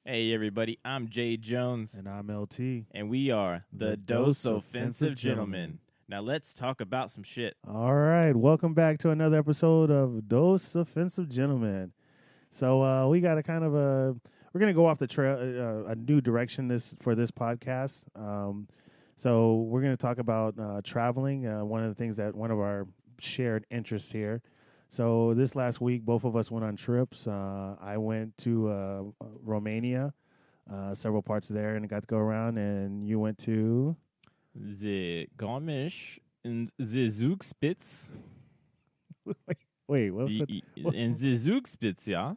Hey everybody, I'm Jay Jones, And I'm LT. and we are the Dose Offensive Gentlemen. Now let's talk about some shit. All right, welcome back to another episode of Dose Offensive Gentlemen. So we got a kind of we're gonna go off the trail, a new direction for this podcast. So we're gonna talk about traveling. One of the things that one of our shared interests here. So this last week, both of us went on trips. I went to Romania, several parts there, and got to go around. And you went to The Garmisch and the Zugspitz. wait, what's And the Zugspitz, yeah.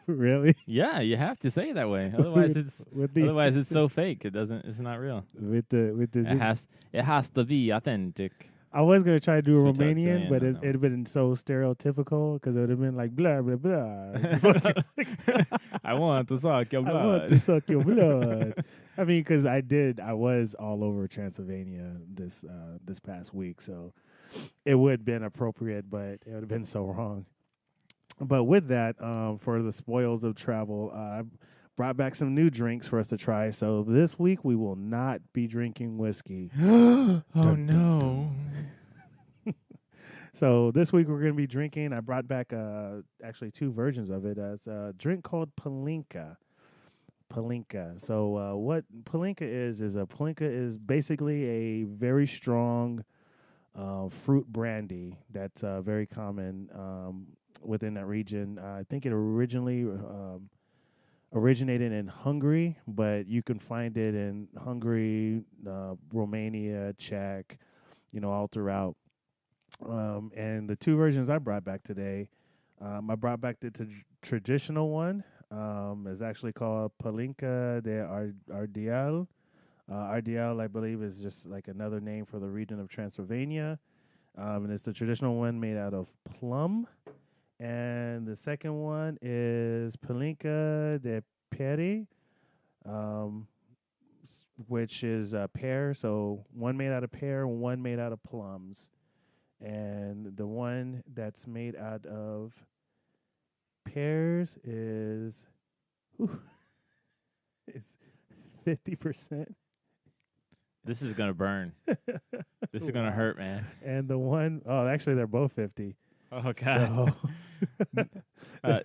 really? Yeah, you have to say it that way. Otherwise with it's so fake. It's not real. with the It has to be authentic. I was gonna try to do a Sweet talk Romanian, saying, but I it'd know. been so stereotypical because it would have been like blah blah blah. It's like, I want to suck your I want blood. to suck your blood. I mean, because I was all over Transylvania this past week, so it would have been appropriate, but it would have been so wrong. But with that, for the spoils of travel, I brought back some new drinks for us to try. So this week we will not be drinking whiskey. Oh Dun, dun, no. So this week we're going to be drinking. I brought back actually two versions of it as a drink called Palinka. Palinka. So what Palinka is a Palinka is basically a very strong fruit brandy that's very common within that region. I think it originally originated in Hungary, but you can find it in Hungary, Romania, Czech, all throughout. And the two versions I brought back today, I brought back the traditional one. Is actually called Palinka de Ardeal. Ardeal, I believe, is just like another name for the region of Transylvania. And it's the traditional one made out of plum. And the second one is Palinka de Peri, um, which is a pear. So one made out of pear, one made out of plums. And the one that's made out of pears is it's 50%. This is gonna burn. This is gonna Wow. hurt, man. And the one oh actually they're both 50. Oh So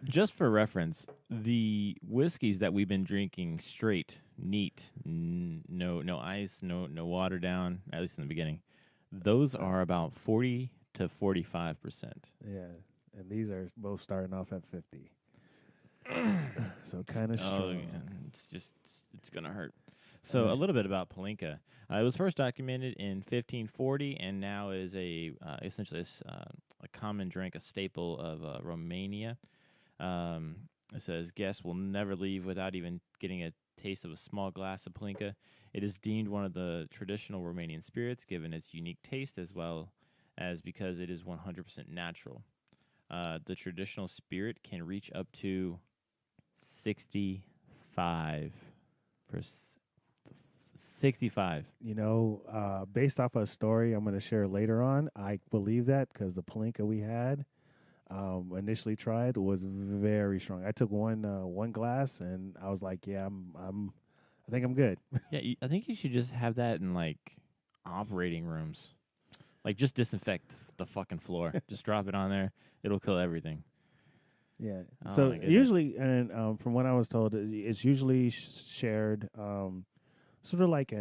Just for reference, the whiskeys that we've been drinking straight, neat, no ice, no water down. At least in the beginning, those are about 40 to 45%. yeah, and these are both starting off at 50. So kind of Oh, strong. yeah, it's gonna hurt. So a little bit about Palinka. It was first documented in 1540, and now is essentially a common drink, a staple of Romania. It says guests will never leave without even getting a taste of a small glass of Palinka. It is deemed one of the traditional Romanian spirits, given its unique taste as well as because it is 100% natural. The traditional spirit can reach up to 65%. 65. Based off a story I'm going to share later on, I believe that because the Palinka we had initially tried was very strong. I took one glass and I was like, yeah, I think I'm good. Yeah, I think you should just have that in like operating rooms. Like just disinfect the fucking floor. Just drop it on there. It'll kill everything. Yeah. Oh So my goodness. usually, and from what I was told, it's usually shared, sort of like how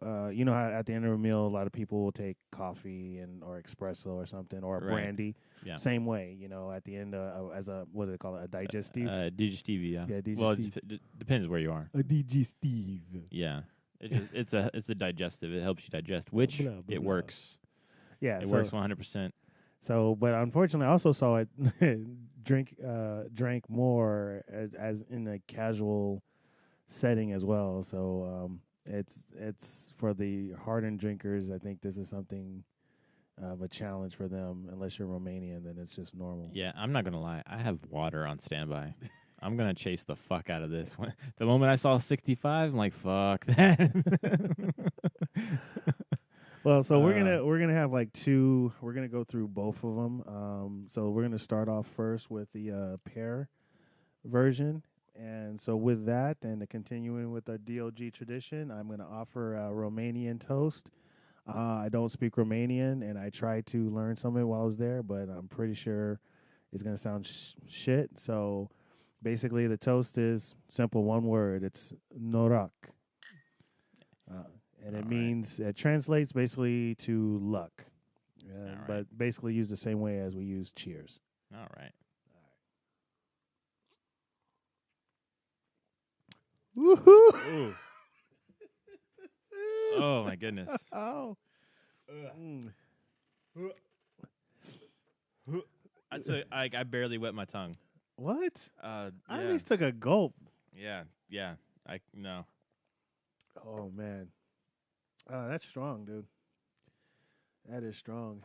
at the end of a meal, a lot of people will take coffee or espresso or something or a Right. brandy. Yeah. Same way, at the end as a what do they call it, a digestive? Digestive, yeah. Yeah, Well, it digestive. depends where you are. A digestive. Yeah. It's a digestive. It helps you digest, which Blah, blah, it blah. works. Yeah. It so, works 100%. So, but unfortunately, I also saw it drank more as in a casual setting as well. So it's for the hardened drinkers. I think this is something of a challenge for them. Unless you're Romanian, then it's just normal. Yeah, I'm not gonna lie. I have water on standby. I'm gonna chase the fuck out of this. The moment I saw 65, I'm like, fuck that. Well, so we're gonna have like two. We're gonna go through both of them. So we're gonna start off first with the pear version, And so with that, and the continuing with the DOG tradition, I'm going to offer a Romanian toast. I don't speak Romanian, and I tried to learn some of it while I was there, but I'm pretty sure it's going to sound shit. So basically, the toast is simple, one word. It's norak. And it means, it translates basically to luck. But basically used the same way as we use cheers. All right. Woohoo! Oh my goodness. Oh. I barely wet my tongue. What? Yeah. I at least took a gulp. Yeah. I no. Oh man. That's strong, dude. That is strong.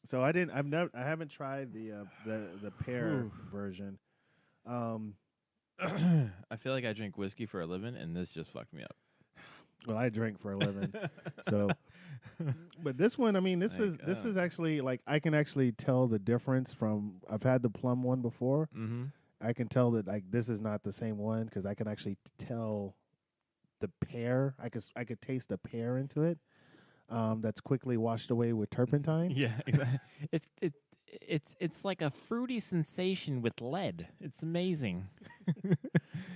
So I haven't tried the pear version. I feel like I drink whiskey for a living, and this just fucked me up. Well, I drink for a living, so. But this one, I mean, this is actually like I can actually tell the difference from. I've had the plum one before. Mm-hmm. I can tell that like this is not the same one because I can actually tell the pear. I could taste the pear into it. That's quickly washed away with turpentine. Yeah, exactly. It's like a fruity sensation with lead. It's amazing.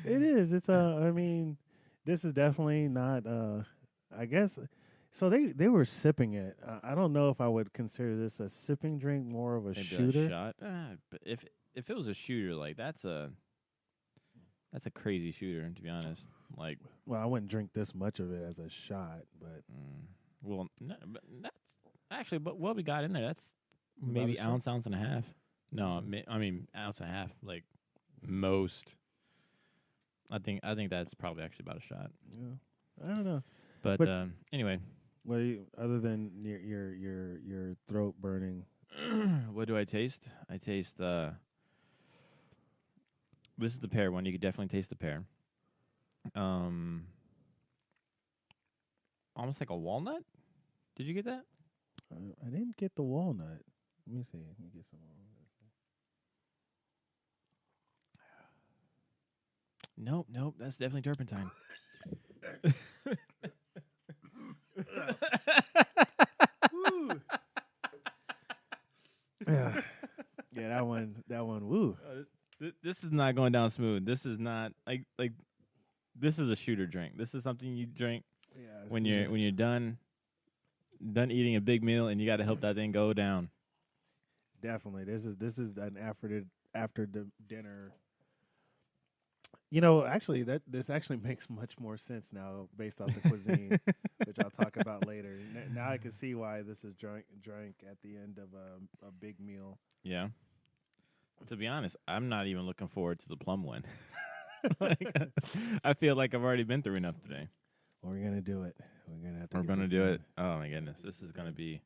It is. It's I mean, this is definitely not. I guess. So they were sipping it. I don't know if I would consider this a sipping drink, more of a Maybe shooter. a shot. But if it was a shooter, like that's a crazy shooter. To be honest, like. Well, I wouldn't drink this much of it as a shot, but. Well, no, but that's actually, but what we got in there, that's maybe ounce and a half. No, I mean ounce and a half, like most. I think that's probably actually about a shot. Yeah, I don't know. But anyway, what other than your throat burning? What do I taste? I taste. This is the pear one. You could definitely taste the pear. Almost like a walnut. Did you get that? I didn't get the walnut. Let me see. Let me get some walnut. Nope. That's definitely turpentine. Yeah, that one. Woo. This is not going down smooth. This is not like this is a shooter drink. This is something you drink when you're done eating a big meal and you got to help that thing go down. Definitely, this is an after the dinner. You know, actually, this actually makes much more sense now based off the cuisine, which I'll talk about later. Now I can see why this is drank at the end of a big meal. Yeah. To be honest, I'm not even looking forward to the plum one. I feel like I've already been through enough today. We're gonna do it. We're gonna do it. Oh my goodness, this is gonna be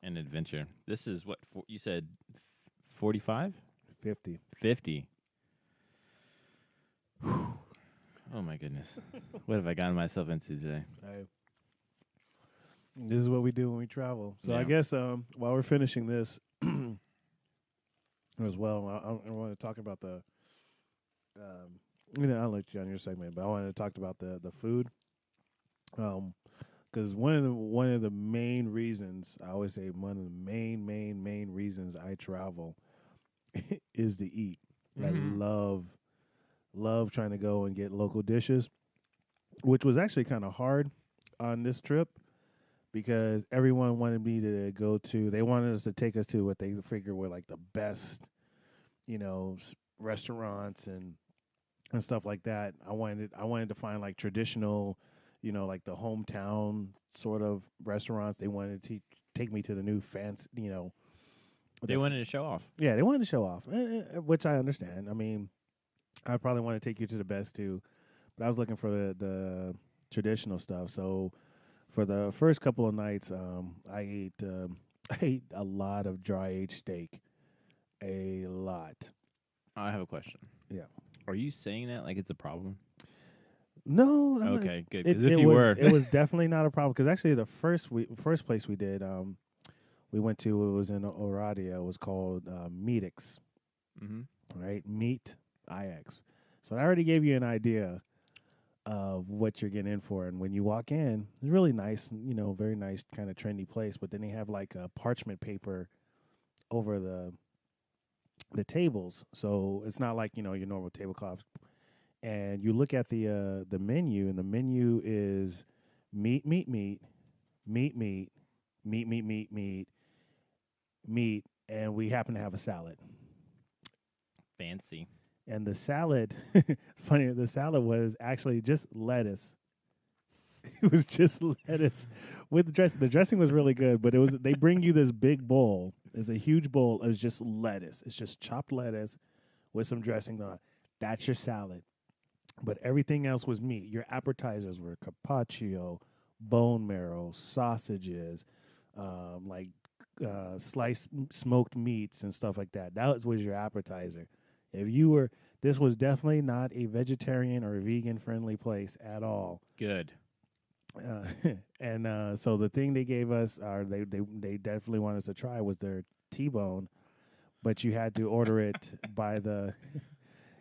an adventure. This is what you said, 45? 50. 50. Oh my goodness, what have I gotten myself into today? This is what we do when we travel. So I guess while we're finishing this as well, I want to talk about the. I'll let you on your segment, but I wanted to talk about the food. Because one of the main reasons I always say one of the main reasons I travel is to eat. Mm-hmm. I love trying to go and get local dishes, which was actually kind of hard on this trip because everyone wanted me to go to. They wanted us to take us to what they figured were like the best, restaurants and stuff like that. I wanted to find like traditional, like the hometown sort of restaurants. They wanted to take me to the new fancy, They wanted to show off. Yeah, they wanted to show off, which I understand. I mean, I probably want to take you to the best too, but I was looking for the traditional stuff. So for the first couple of nights, I ate a lot of dry aged steak, a lot. I have a question. Yeah. Are you saying that like it's a problem? No. Okay, good. Because if you were, it was definitely not a problem. Because actually, the first place we did, we went to, it was in Oradea. It was called Meatix. Mm-hmm. Right, Meat IX. So I already gave you an idea of what you're getting in for. And when you walk in, it's really nice, very nice kind of trendy place. But then they have like a parchment paper over the tables, so it's not like your normal tablecloths. And you look at the menu, and the menu is meat, meat, meat, meat, meat, meat, meat, meat, meat, meat, and we happen to have a salad. Fancy. And the salad, funny, the salad was actually just lettuce. It was just lettuce with the dressing. The dressing was really good, but they bring you this big bowl. It's a huge bowl. It's just lettuce. It's just chopped lettuce with some dressing on it. That's your salad. But everything else was meat. Your appetizers were carpaccio, bone marrow, sausages, sliced smoked meats and stuff like that. That was your appetizer. This was definitely not a vegetarian or vegan friendly place at all. Good. So the thing they gave us, they definitely wanted us to try, was their T-bone, but you had to order it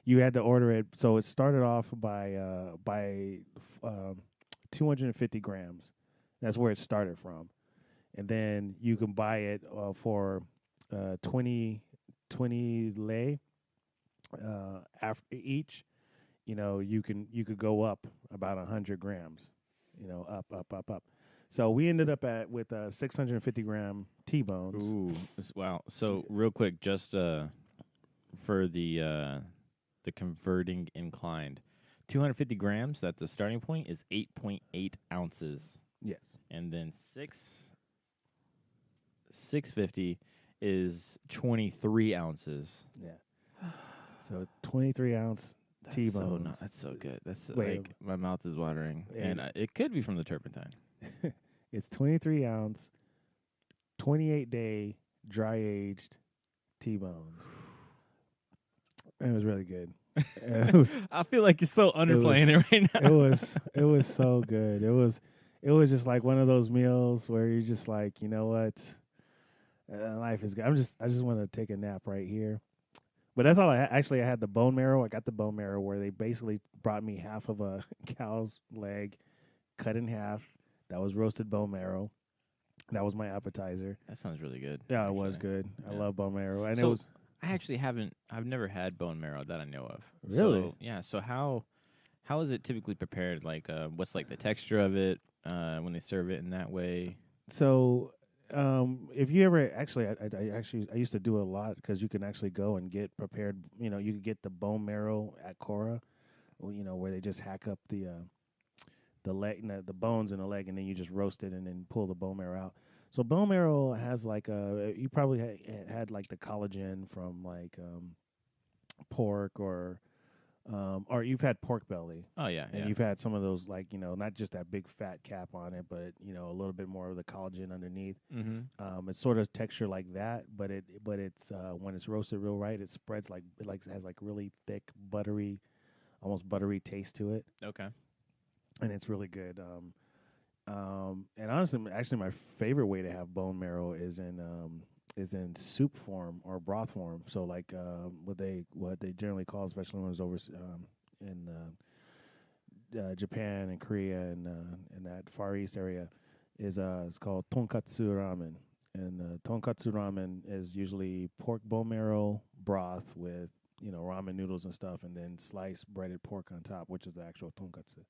you had to order it. So it started off by 250 grams. That's where it started from, and then you can buy it for 20 lei after each. You could go up about 100 grams. Up. So we ended up with 650 gram T-bones. Ooh, wow. So real quick, just for the converting inclined, 250 grams. That's the starting point. Is 8.8 ounces. Yes. And then 650 is 23 ounces. Yeah. So 23 ounce T-bones. That's so good. That's like my mouth is watering, and it could be from the turpentine. It's 23 ounce, 28 day dry aged T-bones. It was really good. I feel like you're so underplaying it right now. It was so good. It was just like one of those meals where you're just like, you know what, life is good. I just want to take a nap right here. But that's all I actually. I had the bone marrow. I got the bone marrow where they basically brought me half of a cow's leg, cut in half. That was roasted bone marrow. That was my appetizer. That sounds really good. Yeah, actually. It was good. Yeah. I love bone marrow. And so I actually I've never had bone marrow that I know of. Really? So, yeah. So how is it typically prepared? Like, what's like the texture of it when they serve it in that way? So. If you ever I used to do a lot because you can actually go and get prepared. You could get the bone marrow at Cora, where they just hack up the leg, the bones in the leg, and then you just roast it and then pull the bone marrow out. So bone marrow has like you probably had like the collagen from like pork or you've had pork belly. Oh yeah, and you've had some of those, like, not just that big fat cap on it, but a little bit more of the collagen underneath. Mm-hmm. It's sort of texture like that, but it's when it's roasted real right, it spreads like it has like really thick, buttery, almost buttery taste to it. Okay, and it's really good. And honestly, actually, my favorite way to have bone marrow is in soup form or broth form. So like what they generally call, especially when it's over in Japan and Korea and that Far East area, is it's called tonkatsu ramen. And tonkatsu ramen is usually pork bone marrow broth with ramen noodles and stuff, and then sliced breaded pork on top, which is the actual tonkatsu.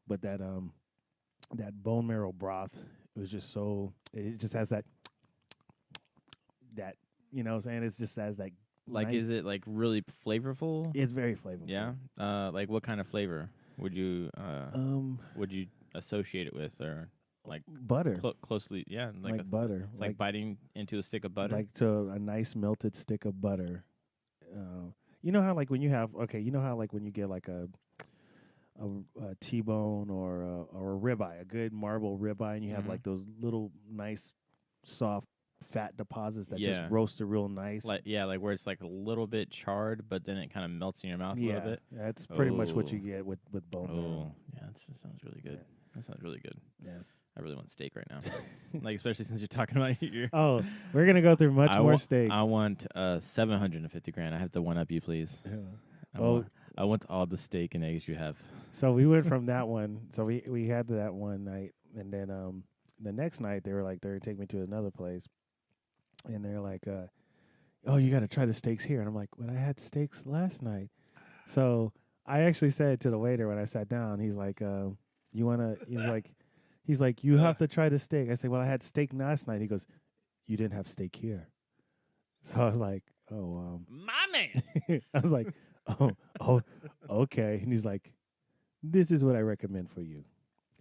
But that bone marrow broth was just it just has that what I'm saying, it just has that like nice, is it like really flavorful? It's very flavorful. Yeah. Like what kind of flavor would you associate it with, or like butter? Closely, yeah, like butter. It's like biting into a stick of butter. Like to a nice melted stick of butter. You know how like when you get like a T-bone or a ribeye, a good marble ribeye, and you have like those little nice soft fat deposits that just roasted real nice. Like where it's like a little bit charred, but then it kind of melts in your mouth a little bit. Yeah, that's pretty much what you get with bone marrow. Yeah, that sounds really good. Yeah. That sounds really good. Yeah. I really want steak right now. Like, especially since you're talking about your... Oh, we're going to go through more steak. I want 750 grand. I have to one-up you, please. Yeah. I want all the steak and eggs you have. So we went from that one. So we had that one night, and then the next night they were like they're gonna take me to another place, and they're like, oh, you got to try the steaks here, and I'm like, but I had steaks last night. So I actually said to the waiter when I sat down, he's like, you wanna? He's like, you have to try the steak. I said, well, I had steak last night. He goes, you didn't have steak here. So I was like, oh, My man. I was like, oh, okay. And he's like, this is what I recommend for you.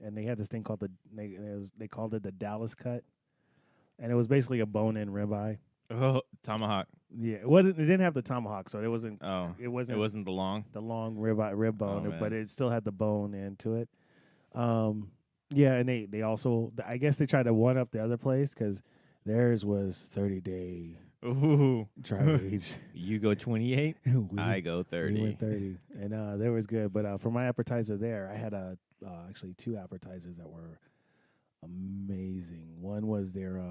And they had this thing called they called it the Dallas cut, and it was basically a bone-in ribeye. Oh, tomahawk. Yeah, it wasn't. It didn't have the tomahawk, so it wasn't. Oh, It wasn't. it wasn't the long. The long rib bone, Oh, but man. it still had the bone into it. Yeah, and they also, I guess they tried to one up the other place because theirs was 30-day Ooh. dry age. You go 28. I go 30. We went 30, and that was good. But for my appetizer there, I had actually two appetizers that were amazing. One was their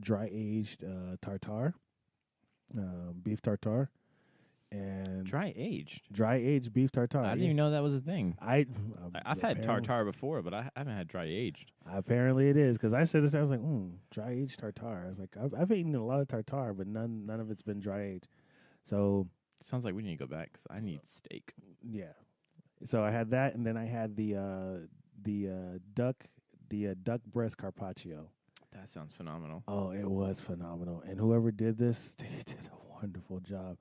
dry aged tartare, beef tartare, and Dry aged. dry aged beef tartare. I didn't even know that was a thing. I've I've had tartare before, but I haven't had dry aged. Apparently it is because I said this. I was like, dry aged tartare. I was like, I've eaten a lot of tartare, but none of it's been dry aged. So Sounds like we need to go back 'cause I need steak. yeah, so I had that, and then I had the duck breast carpaccio. That sounds phenomenal. Oh, it was phenomenal, and whoever did this, they did a wonderful job.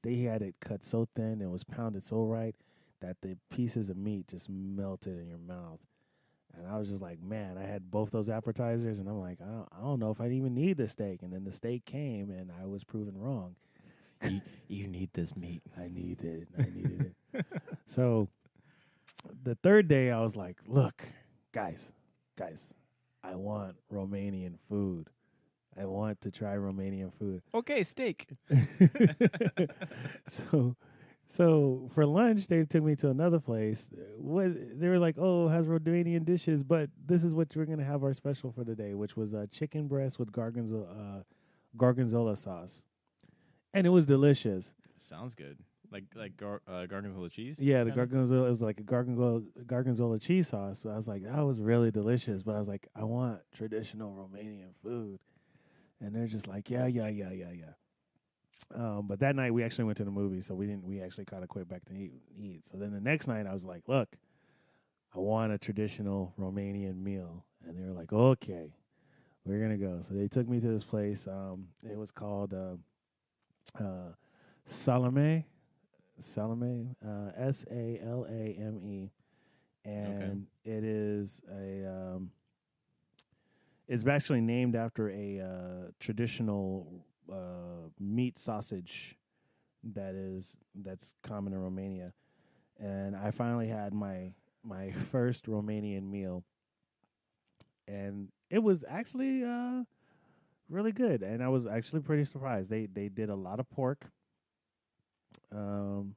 They had it cut so thin and was pounded so right that the pieces of meat just melted in your mouth. And I was just like, man, I had both those appetizers, and I'm like, I don't know if I even need the steak. And then the steak came, and I was proven wrong. You need this meat. I needed it. So the third day, I was like, look, guys, I want Romanian food. I want to try Romanian food. Okay, steak. So for lunch, they took me to another place. They were like, "Oh, it has Romanian dishes, but this is what we're gonna have our special for today, which was chicken breast with gorgonzola sauce, and it was delicious. Sounds good. Like gorgonzola cheese. Yeah, the kinda? gorgonzola. It was like a gorgonzola cheese sauce. So I was like, that was really delicious. But I was like, I want traditional Romanian food, and they're just like, yeah. But that night we actually went to the movie, so we actually kind of quit back to eat. So then the next night I was like, look, I want a traditional Romanian meal, and they were like, okay, we're gonna go. So they took me to this place. It was called Salame, Salame, Salame, and it is it's actually named after a traditional meat sausage that's common in Romania. And I finally had my first Romanian meal, and it was actually really good. And I was actually pretty surprised. They did a lot of pork, and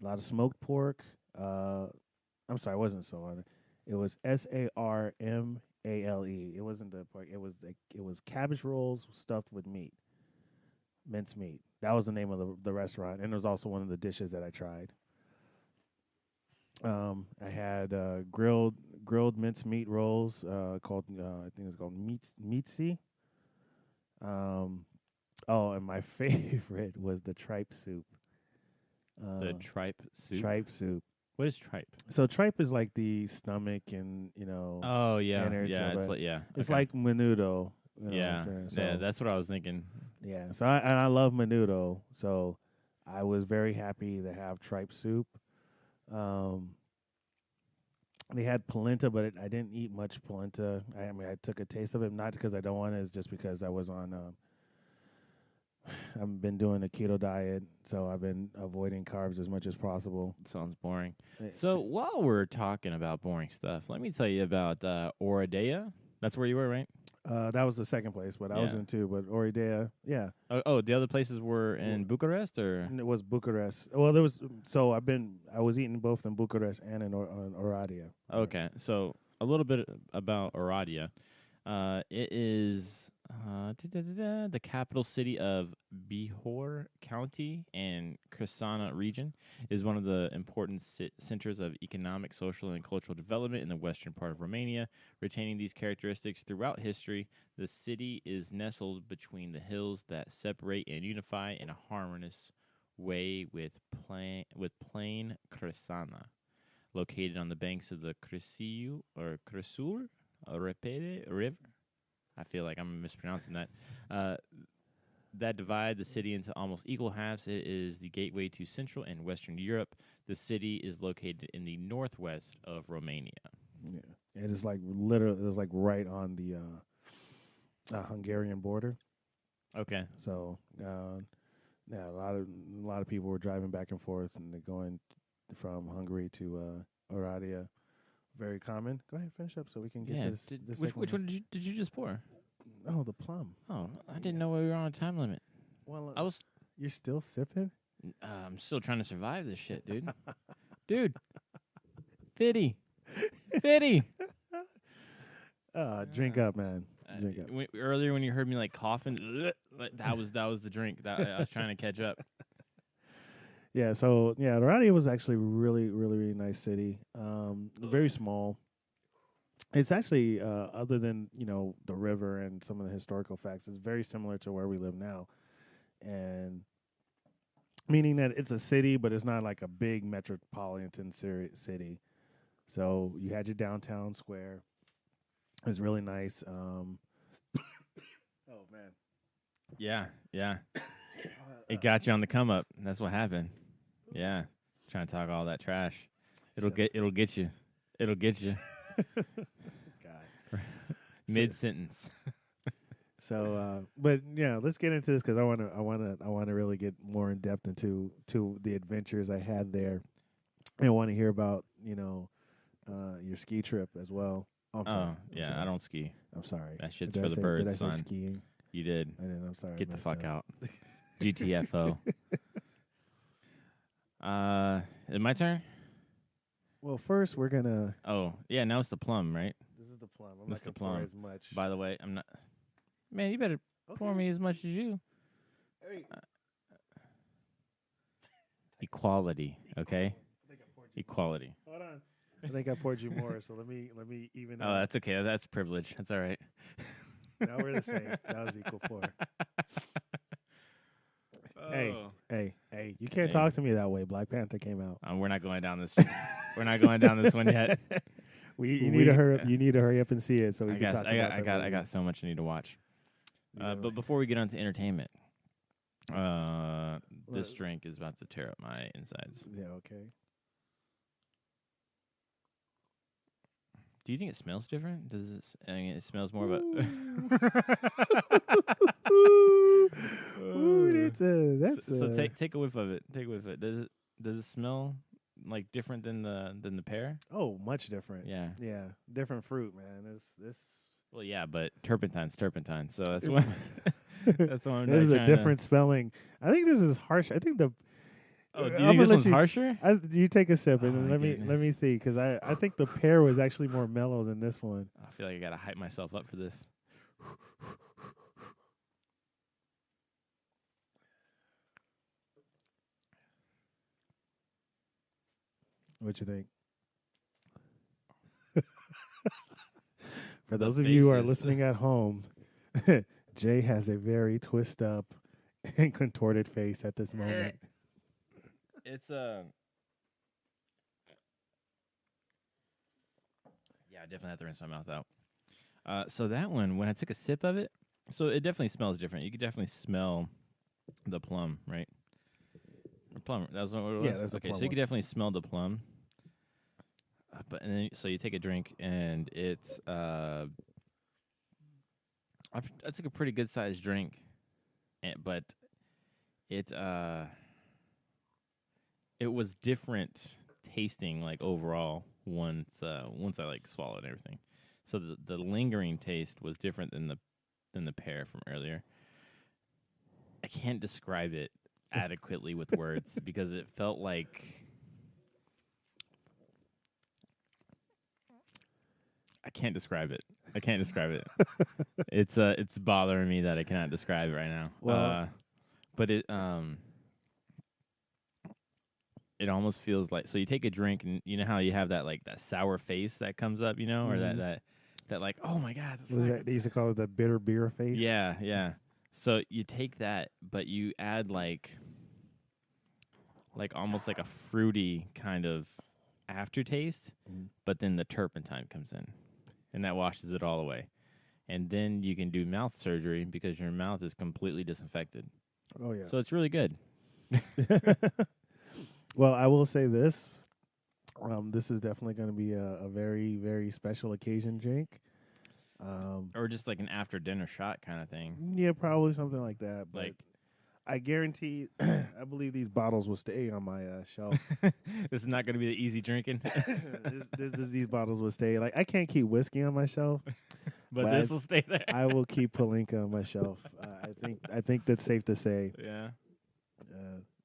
a lot of smoked pork. I'm sorry, it wasn't salami. It was Sarmale. It wasn't the pork. It was cabbage rolls stuffed with meat, minced meat. That was the name of the restaurant, and it was also one of the dishes that I tried. I had grilled minced meat rolls called I think it's called meatsi. Oh, and my favorite was the tripe soup. The tripe soup. Tripe soup. What is tripe? So tripe is like the stomach and Oh yeah, innards yeah. of It's it. like It's okay. like menudo. Yeah, So, yeah. That's what I was thinking. yeah. So I love menudo. So I was very happy to have tripe soup. They had polenta, but I didn't eat much polenta. I mean, I took a taste of it, not because I don't want it, it's just because I was on. I've been doing a keto diet, so I've been avoiding carbs as much as possible. Sounds boring. Eh, So while we're talking about boring stuff, let me tell you about Oradea. That's where you were, right? That was the second place, but I was Yeah. in two. But Oradea, yeah. Oh, the other places were in Bucharest, or And it was Bucharest. Well, there was so I was eating both in Bucharest and in Oradea. okay. So a little bit about Oradea. It is The capital city of Bihor County and Krisana region is one of the important centers of economic, social, and cultural development in the western part of Romania. Retaining these characteristics throughout history, the city is nestled between the hills that separate and unify in a harmonious way with plain Krisana, located on the banks of the Cresul Repede River. I feel like I'm mispronouncing that. That divide the city into almost equal halves. It is the gateway to Central and Western Europe. The city is located in the northwest of Romania. Yeah, it is like literally, it was like right on the Hungarian border. Okay. So, yeah, a lot of people were driving back and forth, and they're going from Hungary to Oradea. Very common. Go ahead, finish up so we can get to this. Which one did you just pour? Oh, the plum. Oh, I didn't know we were on a time limit. Well, I was. You're still sipping? I'm still trying to survive this shit, dude. Dude, Fitty. Drink up, man. Drink up. Earlier when you heard me like coughing, that was the drink that I was trying to catch up. Yeah, so Oradea was actually really nice city. Very small. It's actually other than the river and some of the historical facts, it's very similar to where we live now, and meaning that it's a city, but it's not like a big metropolitan city. So you had your downtown square. It's really nice. Oh man. Yeah. It got you on the come up. That's what happened. Yeah. Trying to talk all that trash. It'll get you. God. Mid sentence. So, but yeah, let's get into this because I want to really get more in depth into the adventures I had there, and I want to hear about your ski trip as well. Oh, yeah, I don't ski. I'm sorry. That shit's for the birds, did I son. say skiing? You did. I didn't. I'm sorry. Get the fuck out. GTFO. Is it my turn? Well, first we're gonna. Oh yeah, now it's the plum, right? This is the plum. I'm This not the gonna pour plum. as much. By the way, I'm not. Man, you better pour me as much as you. Hey. Equality, okay? Equality. Hold on. I think I poured you more, so let me even. Oh, that's okay. That's privilege. That's all right. Now we're the same. That was equal pour. Hey! You can't talk to me that way. Black Panther came out. We're not going down this. We're not going down this one yet. You need to hurry up. You need to hurry up and see it so we can talk about it. I got so much I need to watch. But before we get on to entertainment, this drink is about to tear up my insides. Yeah. Okay. Do you think it smells different? Does it? I mean, it smells more of a. Take a whiff of it. Take a whiff of it. Does it smell like different than the pear? Oh, much different. Yeah. Yeah, different fruit, man. It's. Well, yeah, but turpentine's turpentine, so that's what. That's what I'm. This is a different spelling. I think this is harsh. I think the. Oh, do you think this one's harsher? You take a sip and let goodness. me see because I think the pear was actually more mellow than this one. I feel like I gotta hype myself up for this. What you think? For those of you who are listening at home, Jay has a very twist up and contorted face at this moment. It's yeah, I definitely have to rinse my mouth out. So that one, when I took a sip of it, so it definitely smells different. You could definitely smell the plum, right? Or plum. That was what it was. Yeah, that's okay. So you could definitely smell the plum. But and then so you take a drink and it's I took a pretty good sized drink, but it was different tasting like overall once I like swallowed everything. So the lingering taste was different than the pear from earlier. I can't describe it adequately with words because it felt like I can't describe it. I can't describe it. It's bothering me that I cannot describe it right now. Well, But it almost feels like, so you take a drink and you know how you have that like that sour face that comes up, or that like, oh my god, what was that? They used to call it the bitter beer face. yeah, yeah. So you take that, but you add like almost like a fruity kind of aftertaste, but then the turpentine comes in, and that washes it all away. And then you can do mouth surgery because your mouth is completely disinfected. Oh yeah. So it's really good. Well, I will say this. This is definitely going to be a very, very special occasion drink. Or just like an after dinner shot kind of thing. Yeah, probably something like that. But Like, I guarantee, I believe these bottles will stay on my shelf. this is not going to be the easy drinking. These bottles will stay. Like I can't keep whiskey on my shelf, but this will stay there. I will keep Palinka on my shelf. I think that's safe to say. Yeah.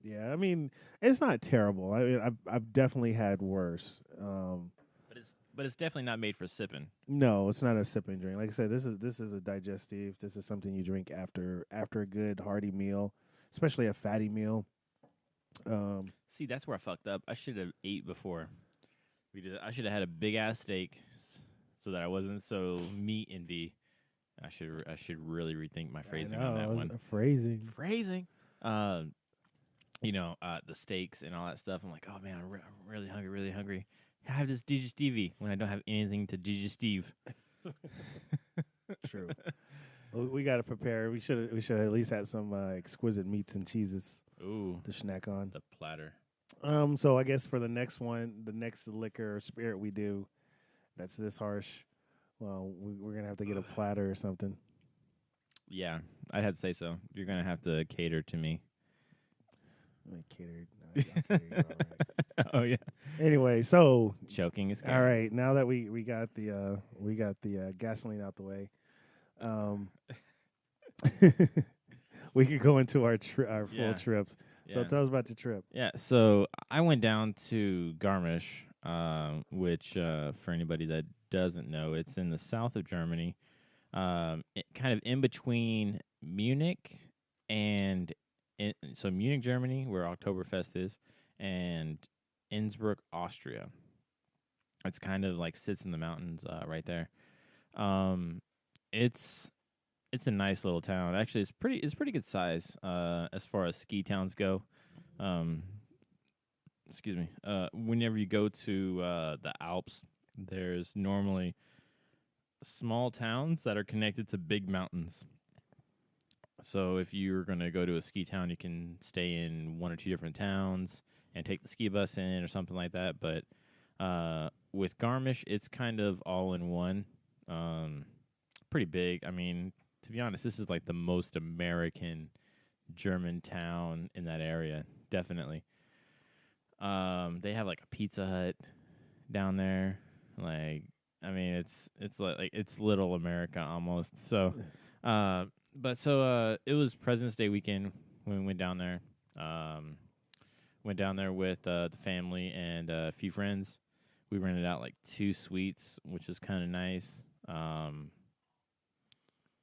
Yeah, I mean, it's not terrible. I mean, I've definitely had worse. But it's definitely not made for sipping. No, it's not a sipping drink. Like I said, this is a digestive. This is something you drink after a good hearty meal, especially a fatty meal. See, that's where I fucked up. I should have ate before we did. I should have had a big ass steak so that I wasn't so meat envy. I should really rethink my phrasing on that one. Phrasing. The steaks and all that stuff. I'm like, oh man, I'm really hungry, really hungry. I have this digestive when I don't have anything to digestive. True. Well, we got to prepare. We should at least had some exquisite meats and cheeses. Ooh, to snack on. The platter. So I guess for the next one, the next liquor or spirit we do, that's this harsh. Well, we're gonna have to get a platter or something. Yeah, I'd have to say so. You're gonna have to cater to me. I'm catered. Oh yeah. Anyway, so choking is all right. Now that we got the gasoline out the way, we could go into our full trips. So tell us about your trip. Yeah. So I went down to Garmisch, which for anybody that doesn't know, it's in the south of Germany, kind of in between Munich and so Munich, Germany, where Oktoberfest is, and Innsbruck, Austria. It's kind of like sits in the mountains right there. It's a nice little town. Actually, it's pretty good size as far as ski towns go. Excuse me. Whenever you go to the Alps, there's normally small towns that are connected to big mountains. So if you're going to go to a ski town, you can stay in one or two different towns and take the ski bus in or something like that. But with Garmisch, it's kind of all in one. Pretty big. I mean, to be honest, this is like the most American German town in that area, definitely. They have like a Pizza Hut down there. Like, I mean, it's like it's little America almost. So, it was President's Day weekend when we went down there. Went down there with the family and a few friends. We rented out like 2 suites, which was kind of nice.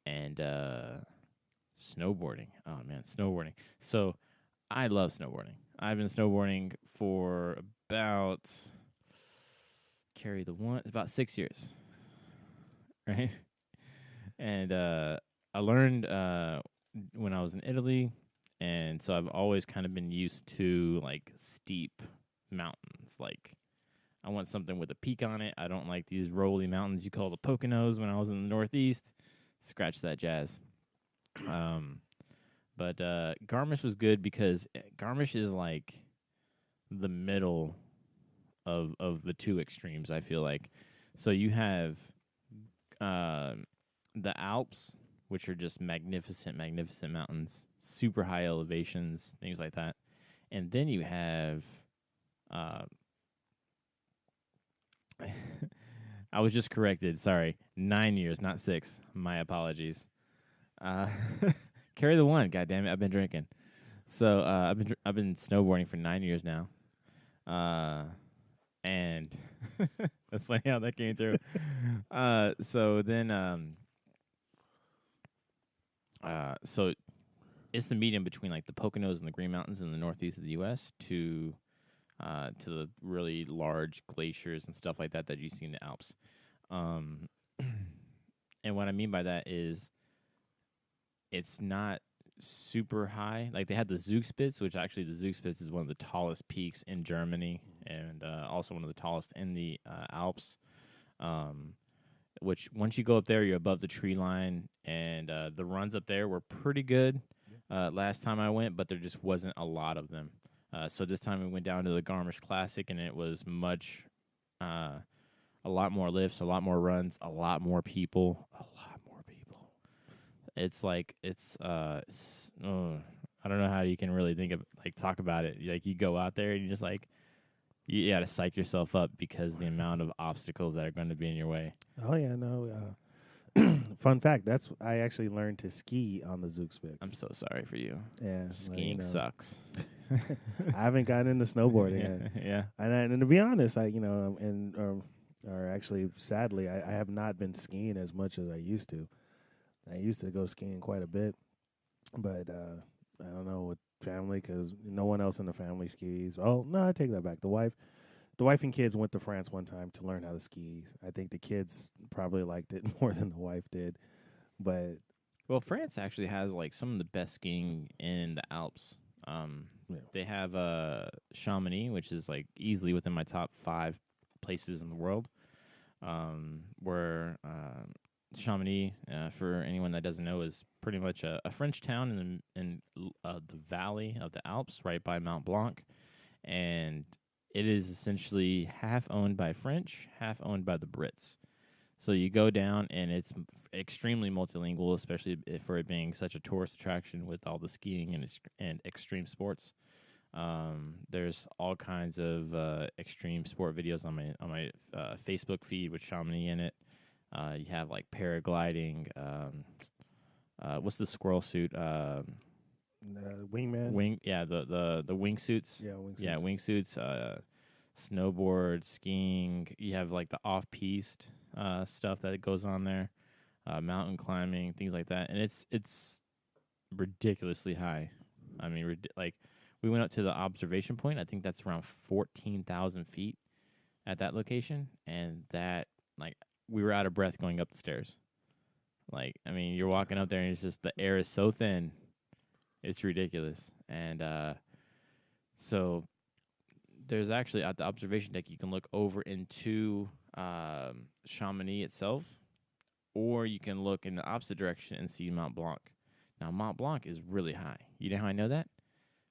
And snowboarding. Oh man, snowboarding. So I love snowboarding. I've been snowboarding for about about 6 years. Right? And I learned when I was in Italy, and so I've always kind of been used to like steep mountains. Like I want something with a peak on it. I don't like these rolly mountains you call the Poconos when I was in the Northeast. Scratch that jazz. But Garmisch was good because Garmisch is like the middle of the two extremes, I feel like. So you have the Alps, which are just magnificent mountains, super high elevations, things like that. And then you have I was just corrected. Sorry, 9 years, not 6. My apologies. Carry the one. God damn it, I've been drinking. So I've been snowboarding for 9 years now. And that's funny how that came through. So then, so it's the medium between like the Poconos and the Green Mountains in the northeast of the U.S. To the really large glaciers and stuff like that that you see in the Alps. Um, and what I mean by that is it's not super high. Like they had the Zugspitze, which actually the Zugspitze is one of the tallest peaks in Germany and also one of the tallest in the Alps. Which once you go up there, you're above the tree line, and the runs up there were pretty good last time I went, but there just wasn't a lot of them. So this time we went down to the Garmisch Classic, and it was a lot more lifts, a lot more runs, a lot more people, It's like I don't know how you can really talk about it. Like you go out there and you just like you got to psych yourself up because the amount of obstacles that are going to be in your way. Oh yeah, no. Fun fact: I actually learned to ski on the Zugspitze. I'm so sorry for you. Yeah, skiing sucks. I haven't gotten into snowboarding yet. Yeah, and to be honest, or actually, sadly, I have not been skiing as much as I used to. I used to go skiing quite a bit, but I don't know with family because no one else in the family skis. Oh no, I take that back. The wife and kids went to France one time to learn how to ski. I think the kids probably liked it more than the wife did, but well, France actually has like some of the best skiing in the Alps. They have Chamonix, which is like easily within my top 5 places in the world. Where Chamonix, for anyone that doesn't know, is pretty much a French town in the valley of the Alps, right by Mont Blanc, and it is essentially half owned by French, half owned by the Brits. So you go down, and it's extremely multilingual, especially for it being such a tourist attraction with all the skiing and extreme sports. There's all kinds of extreme sport videos on my Facebook feed with Chamonix in it. You have like paragliding. What's the squirrel suit? Wingman. The wingsuits. Yeah, wingsuits. Snowboard, skiing. You have like the off-piste stuff that goes on there. Mountain climbing, things like that, and it's ridiculously high. I mean, we went up to the observation point. I think that's around 14,000 feet at that location, and that we were out of breath going up the stairs. Like, I mean, you're walking up there and it's just the air is so thin, it's ridiculous. And so there's actually at the observation deck you can look over into Chamonix itself, or you can look in the opposite direction and see Mont Blanc. Now, Mont Blanc is really high. You know how I know that?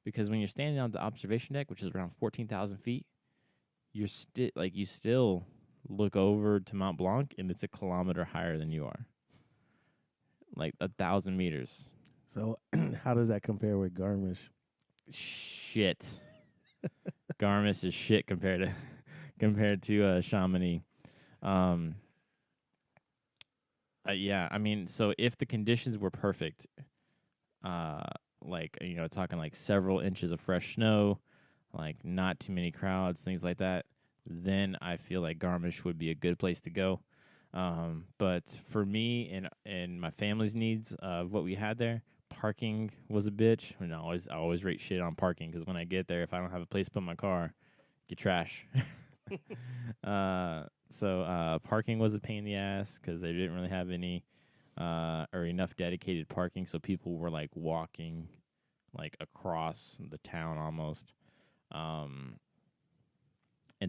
Because when you're standing on the observation deck, which is around 14,000 feet, you still look over to Mont Blanc, and it's a kilometer higher than you are. Like 1,000 meters. So how does that compare with Garmisch? Shit. Garmisch is shit compared to Chamonix. Yeah, I mean, so if the conditions were perfect, talking like several inches of fresh snow, like not too many crowds, things like that, then I feel like Garmisch would be a good place to go. But for me and my family's needs of what we had there, parking was a bitch. And I always rate shit on parking because when I get there, if I don't have a place to put my car, get trash. So parking was a pain in the ass because they didn't really have any or enough dedicated parking, so people were like walking like across the town almost. And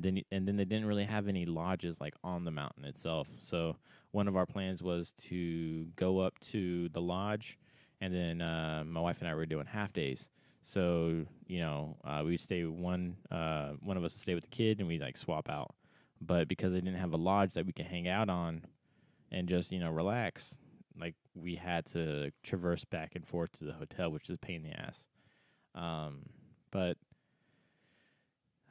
then they didn't really have any lodges like on the mountain itself. So one of our plans was to go up to the lodge, and then my wife and I were doing half days. So we'd stay one of us would stay with the kid, and we'd like swap out. But because they didn't have a lodge that we could hang out on and just relax, like we had to traverse back and forth to the hotel, which is a pain in the ass. But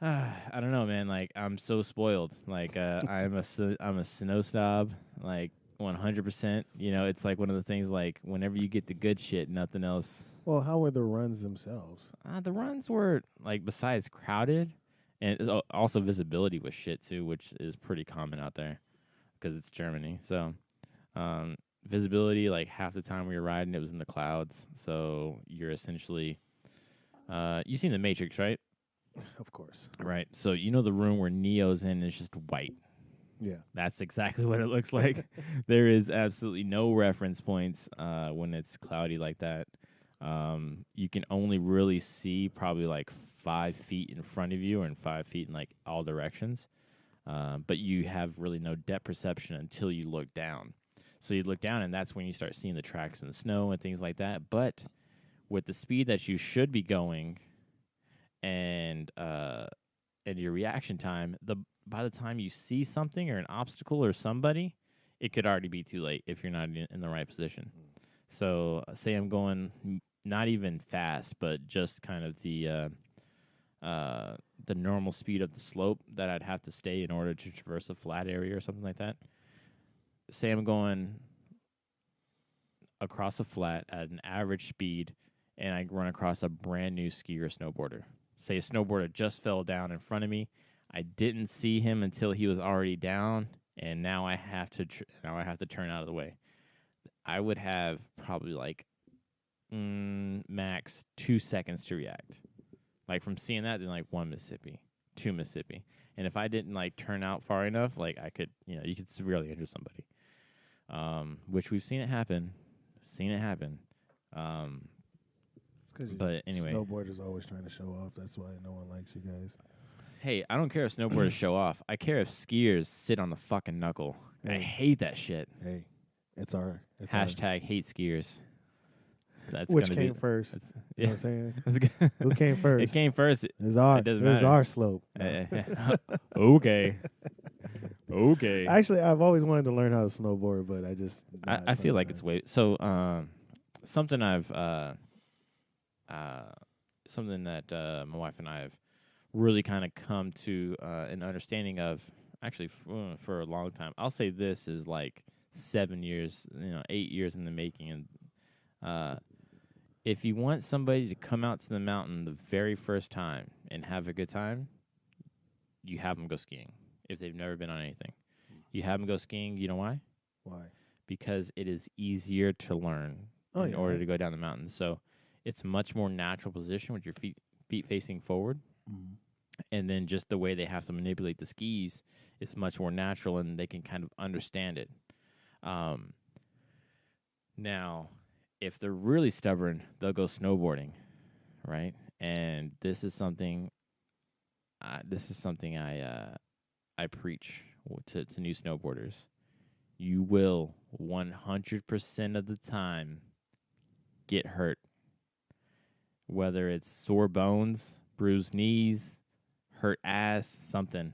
I don't know, man. Like I'm so spoiled. Like I'm a snow snob. Like 100%. It's like one of the things. Like whenever you get the good shit, nothing else. Well, how were the runs themselves? The runs were like besides crowded, and also visibility was shit too, which is pretty common out there. because it's Germany. So visibility, like half the time we were riding, it was in the clouds. So you're essentially, you've seen The Matrix, right? Of course. Right. So you know the room where Neo's in is just white. Yeah. That's exactly what it looks like. There is absolutely no reference points when it's cloudy like that. You can only really see probably like 5 feet in front of you and 5 feet in like all directions. But you have really no depth perception until you look down. So you look down, and that's when you start seeing the tracks in the snow and things like that. But with the speed that you should be going, and your reaction time, by the time you see something or an obstacle or somebody, it could already be too late if you're not in the right position. So say I'm going not even fast, but just kind of the normal speed of the slope that I'd have to stay in order to traverse a flat area or something like that. Say I'm going across a flat at an average speed, and I run across a brand new skier or snowboarder. Say a snowboarder just fell down in front of me. I didn't see him until he was already down, and now I have to turn out of the way. I would have probably like max 2 seconds to react. Like from seeing that, then like 1 Mississippi, 2 Mississippi, and if I didn't like turn out far enough, like I could, you could severely injure somebody. Which we've seen it happen. But anyway, snowboarders always trying to show off. That's why no one likes you guys. Hey, I don't care if snowboarders show off. I care if skiers sit on the fucking knuckle. Hey. I hate that shit. Hey, it's Hashtag hate skiers. That's which came first? You know what I'm saying? Who came first? It came first. It's our slope. Okay. Okay. Actually, I've always wanted to learn how to snowboard, but I feel like it's way so. Something that my wife and I have really kind of come to an understanding of. Actually, for a long time, I'll say this is like 7 years, 8 years in the making, and if you want somebody to come out to the mountain the very first time and have a good time, you have them go skiing. If they've never been on anything, you have them go skiing. You know why? Why? Because it is easier to learn in order to go down the mountain. So it's a much more natural position with your feet facing forward. Mm-hmm. And then just the way they have to manipulate the skis is much more natural, and they can kind of understand it. Now, if they're really stubborn, they'll go snowboarding, right? And this is something I preach to new snowboarders. You will 100% of the time get hurt, whether it's sore bones, bruised knees, hurt ass, something.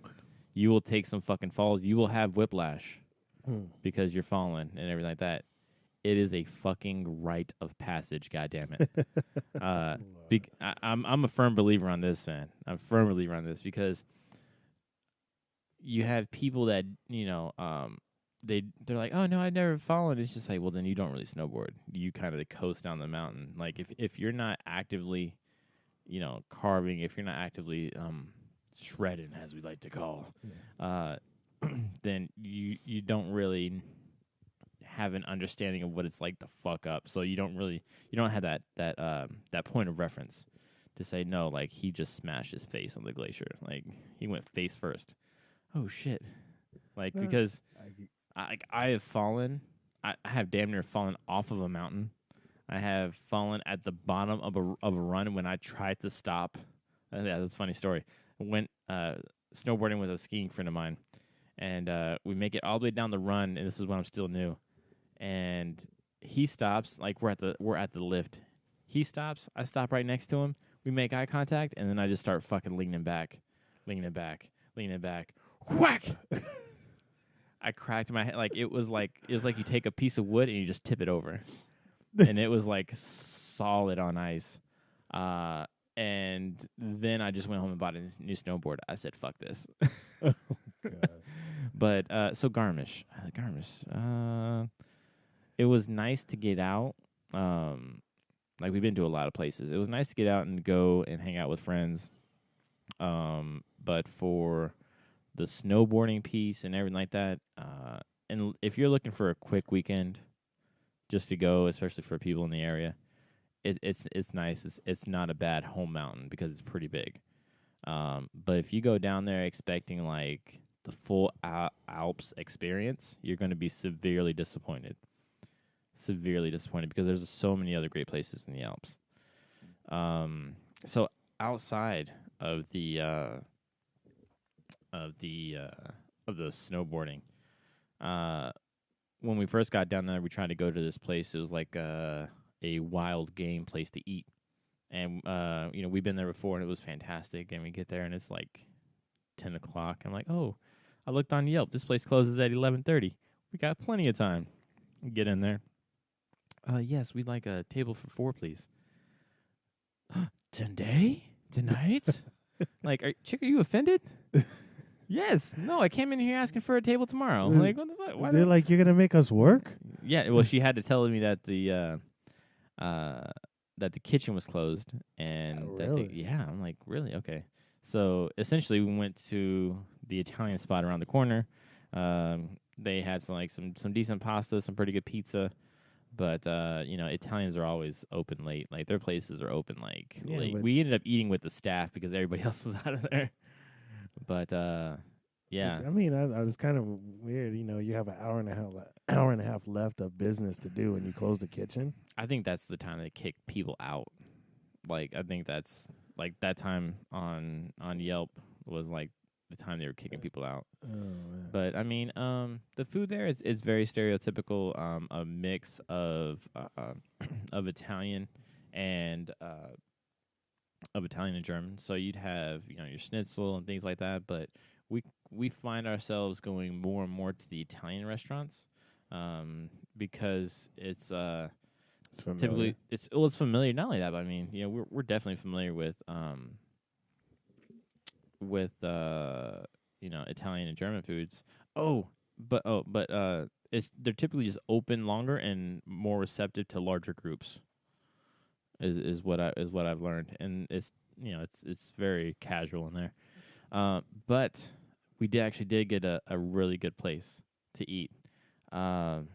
You will take some fucking falls. You will have whiplash because you're falling and everything like that. It is a fucking rite of passage, goddammit. I'm a firm believer on this, man. I'm a firm believer on this because you have people that, they're like, oh, no, I've never fallen. It's just like, well, then you don't really snowboard. You kind of coast down the mountain. Like, if you're not actively, carving, if you're not actively shredding, as we like to call, then you don't really have an understanding of what it's like to fuck up. So you don't have that point of reference to say, no, like he just smashed his face on the glacier. Like he went face first. Oh shit. Like because I have fallen. I have damn near fallen off of a mountain. I have fallen at the bottom of a run when I tried to stop. Yeah, that's a funny story. I went snowboarding with a skiing friend of mine, and we make it all the way down the run, and this is when I'm still new. And he stops, like we're at the lift. He stops, I stop right next to him. We make eye contact, and then I just start fucking leaning back. Whack! I cracked my head. Like it was like you take a piece of wood and you just tip it over. And it was like solid on ice. And then I just went home and bought a new snowboard. I said, fuck this. Oh, God. But so Garmisch. It was nice to get out. Like we've been to a lot of places. It was nice to get out and go and hang out with friends. But for the snowboarding piece and everything like that, and if you're looking for a quick weekend, just to go, especially for people in the area, it's nice. It's not a bad home mountain because it's pretty big. But if you go down there expecting like the full Alps experience, you're going to be severely disappointed. Severely disappointed because there's so many other great places in the Alps. So outside of the snowboarding, when we first got down there, we tried to go to this place. It was like a wild game place to eat. And, we've been there before, and it was fantastic. And we get there, and it's like 10 o'clock. I'm like, oh, I looked on Yelp. This place closes at 11:30. We got plenty of time. Get in there. Yes, we'd like a table for 4, please. Today? Tonight? Like, chick, are you offended? Yes. No, I came in here asking for a table tomorrow. I'm like, what the fuck? Why They're like, you're going to make us work? Yeah, well, she had to tell me that the kitchen was closed, and really? I'm like, really? Okay. So essentially, we went to the Italian spot around the corner. They had some decent pasta, some pretty good pizza, but Italians are always open late. Like their places are open late. We ended up eating with the staff because everybody else was out of there. But yeah. I mean, I was kind of weird. You have an hour and a half left of business to do, and you close the kitchen. I think that's the time they kick people out. Like, I think that's like that time on Yelp was like the time they were kicking people out. Oh, man. But I mean, the food there is very stereotypical. A mix of Italian and German. So you'd have your schnitzel and things like that. But we find ourselves going more and more to the Italian restaurants, because it's typically it's familiar. Not only that, but I mean, we're definitely familiar with Italian and German foods. But they're typically just open longer and more receptive to larger groups. Is what I've learned, and it's very casual in there. But we did get a really good place to eat. Oh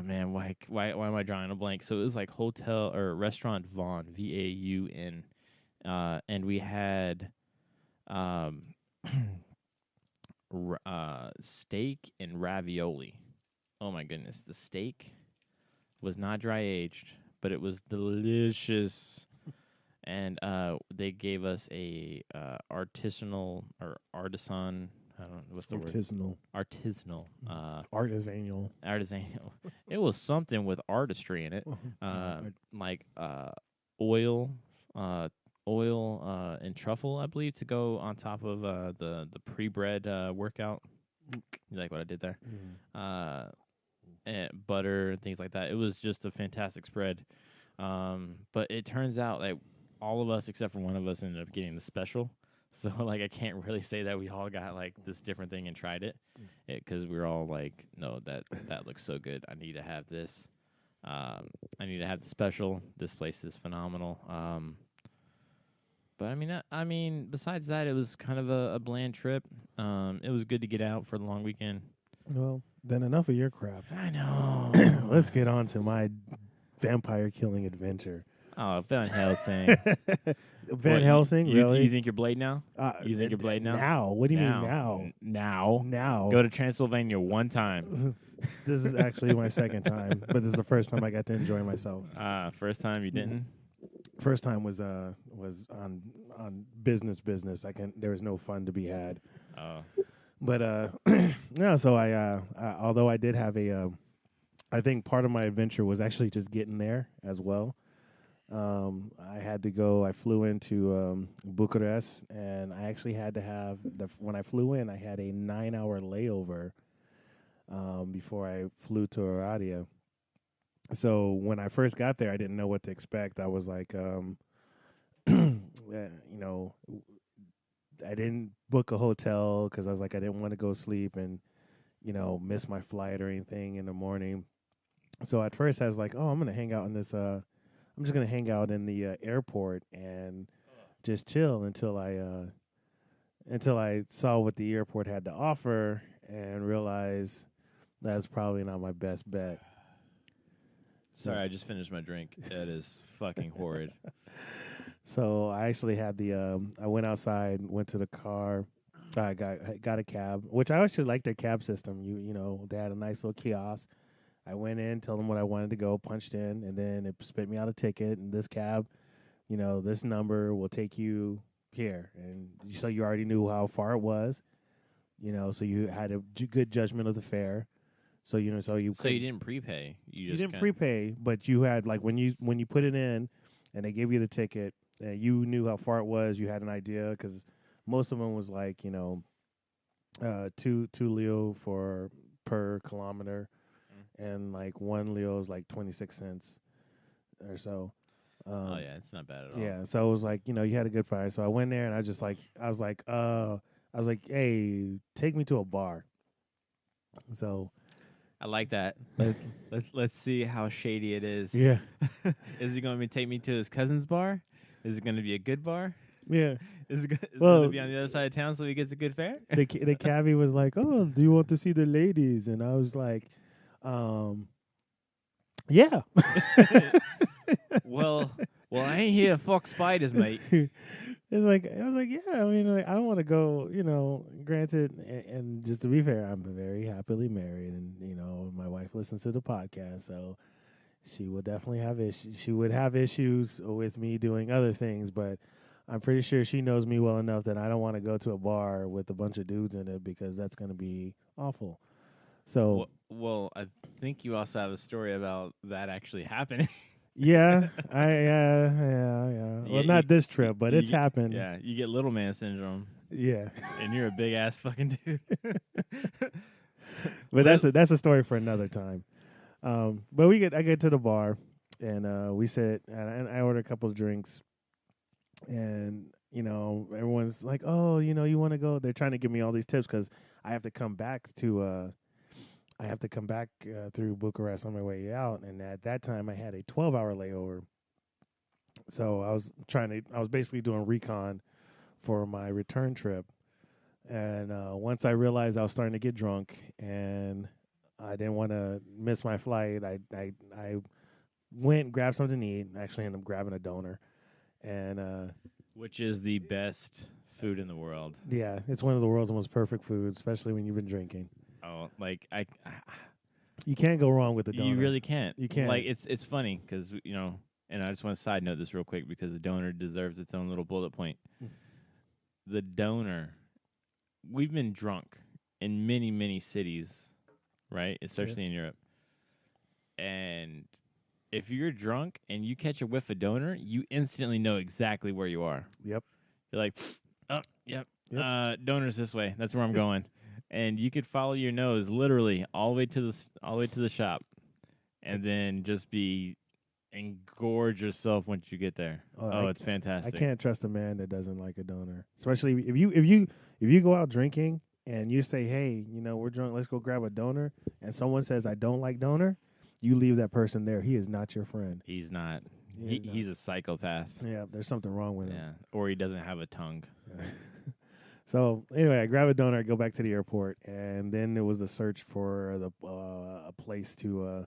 man, why am I drawing a blank? So it was like hotel or restaurant Vaughan, VAUN, and we had steak and ravioli. Oh my goodness, the steak was not dry aged, but it was delicious. And they gave us a artisan. I don't know what's the word. Artisanal. Artisanal. It was something with artistry in it, like oil and truffle, I believe, to go on top of the pre-bread workout. You like what I did there? And butter and things like that. It was just a fantastic spread. But it turns out that all of us except for one of us ended up getting the special. So like I can't really say that we all got like this different thing and tried it, because we were all like, no, that looks so good. I need to have this. I need to have the special. This place is phenomenal. But I mean, besides that, it was kind of a bland trip. It was good to get out for the long weekend. Well, then enough of your crap. I know. Let's get on to my vampire killing adventure. Oh, Van Helsing. Van Helsing, really? You think you're Blade now? You think you're Blade now? Now? What do you mean now? Now. Go to Transylvania one time. This is actually my second time, but this is the first time I got to enjoy myself. First time you didn't? First time was on business. There was no fun to be had. Oh. But no, so I although I did have I think part of my adventure was actually just getting there as well. I flew into Bucharest, and I actually had to have when I flew in, I had a 9-hour layover before I flew to Oradea. So when I first got there, I didn't know what to expect. I was like, I didn't book a hotel because I was like, I didn't want to go sleep and, miss my flight or anything in the morning. So at first I was like, oh, I'm going to hang out in this, I'm just going to hang out in the airport and just chill until I saw what the airport had to offer and realized That's probably not my best bet. Sorry, I just finished my drink. That is fucking horrid. So I actually had I went outside, went to the car. I got a cab, which I actually like their cab system. You know, they had a nice little kiosk. I went in, told them what I wanted to go, punched in, and then it spit me out a ticket. And this cab, you know, this number will take you here. And so you already knew how far it was, you know, so you had a good judgment of the fare. So, you know, So you didn't prepay. You you just didn't prepay, but you had like when you put it in and they gave you the ticket, you knew how far it was. You had an idea because most of them was like, you know, two leo for per kilometer, and like 1 leo is like 26 cents or so. Oh yeah, it's not bad at all. Yeah, so it was like, you know, you had a good price. So I went there and I was like, hey, take me to a bar. So I like that. Let's see how shady it is. yeah, Is he going to take me to his cousin's bar? Is it going to be a good bar? yeah. Is it Well, going to be on the other side of town so he gets a good fare? The cabbie was like, "Oh, do you want to see the ladies?" And I was like, "Yeah." well, I ain't here to fuck spiders, mate. It's like I was like, "Yeah." I mean, like, I don't want to go. You know, granted, and just to be fair, I'm very happily married, and you know, my wife listens to the podcast, so she will definitely have issues. She would have issues with me doing other things, but I'm pretty sure she knows me well enough that I don't want to go to a bar with a bunch of dudes in it because that's going to be awful. So, Well, I think you also have a story about that actually happening. yeah, Well, not this trip, but it's happened. Yeah, you get little man syndrome. Yeah, and you're a big ass fucking dude. but that's a story for another time. But I get to the bar, and we sit, and I order a couple of drinks, and you know everyone's like, "Oh, you know, you want to go?" They're trying to give me all these tips because I have to come back through Bucharest on my way out, and at that time I had a 12-hour layover. So I was basically doing recon for my return trip, and once I realized I was starting to get drunk and I didn't want to miss my flight, I went and grabbed something to eat. I actually ended up grabbing a donor, and which is the best food in the world. yeah, it's one of the world's most perfect foods, especially when you've been drinking. Oh, like You can't go wrong with the donor. You really can't. You can't. Like it's funny because you know, and I just want to side note this real quick because the donor deserves its own little bullet point. The donor, we've been drunk in many cities, right? Especially in Europe. And if you're drunk and you catch a whiff of donor, you instantly know exactly where you are. Yep. You're like, oh, yep. Donor's this way. That's where I'm going. And you could follow your nose literally all the way to the shop, and then just engorge yourself once you get there. It's fantastic. I can't trust a man that doesn't like a donor, especially if you go out drinking and you say, "Hey, you know, we're drunk. Let's go grab a donor," and someone says, "I don't like donor," you leave that person there. He is not your friend. He's not. He's a psychopath. Yeah, there's something wrong with him. Yeah, or he doesn't have a tongue. So anyway, I grab a donor, I go back to the airport, and then there was a search for a place to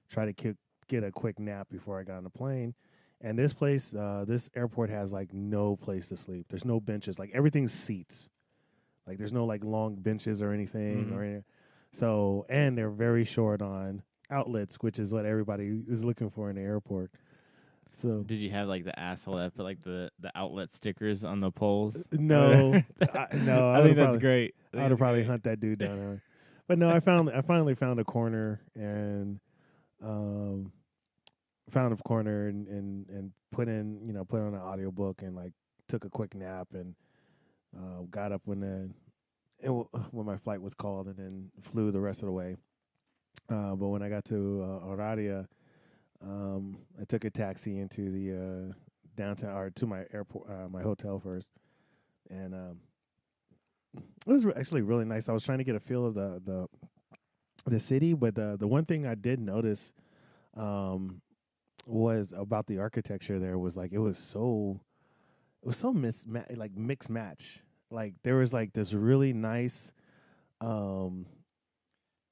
try to get a quick nap before I got on the plane. And this place, this airport has like no place to sleep. There's no benches. Like everything's seats. Like there's no like long benches or anything or anything. So, and they're very short on outlets, which is what everybody is looking for in the airport. So did you have like the asshole that put like the outlet stickers on the poles? No, no. I think that's great. I would probably hunt that dude down there. But no, I finally found a corner and put on an audiobook and like took a quick nap and got up when my flight was called and then flew the rest of the way. But when I got to Oradea, I took a taxi into the downtown or to my airport, my hotel first, and it was actually really nice. I was trying to get a feel of the city, but the one thing I did notice was about the architecture. There was like it was so mixed match. Like there was like this really nice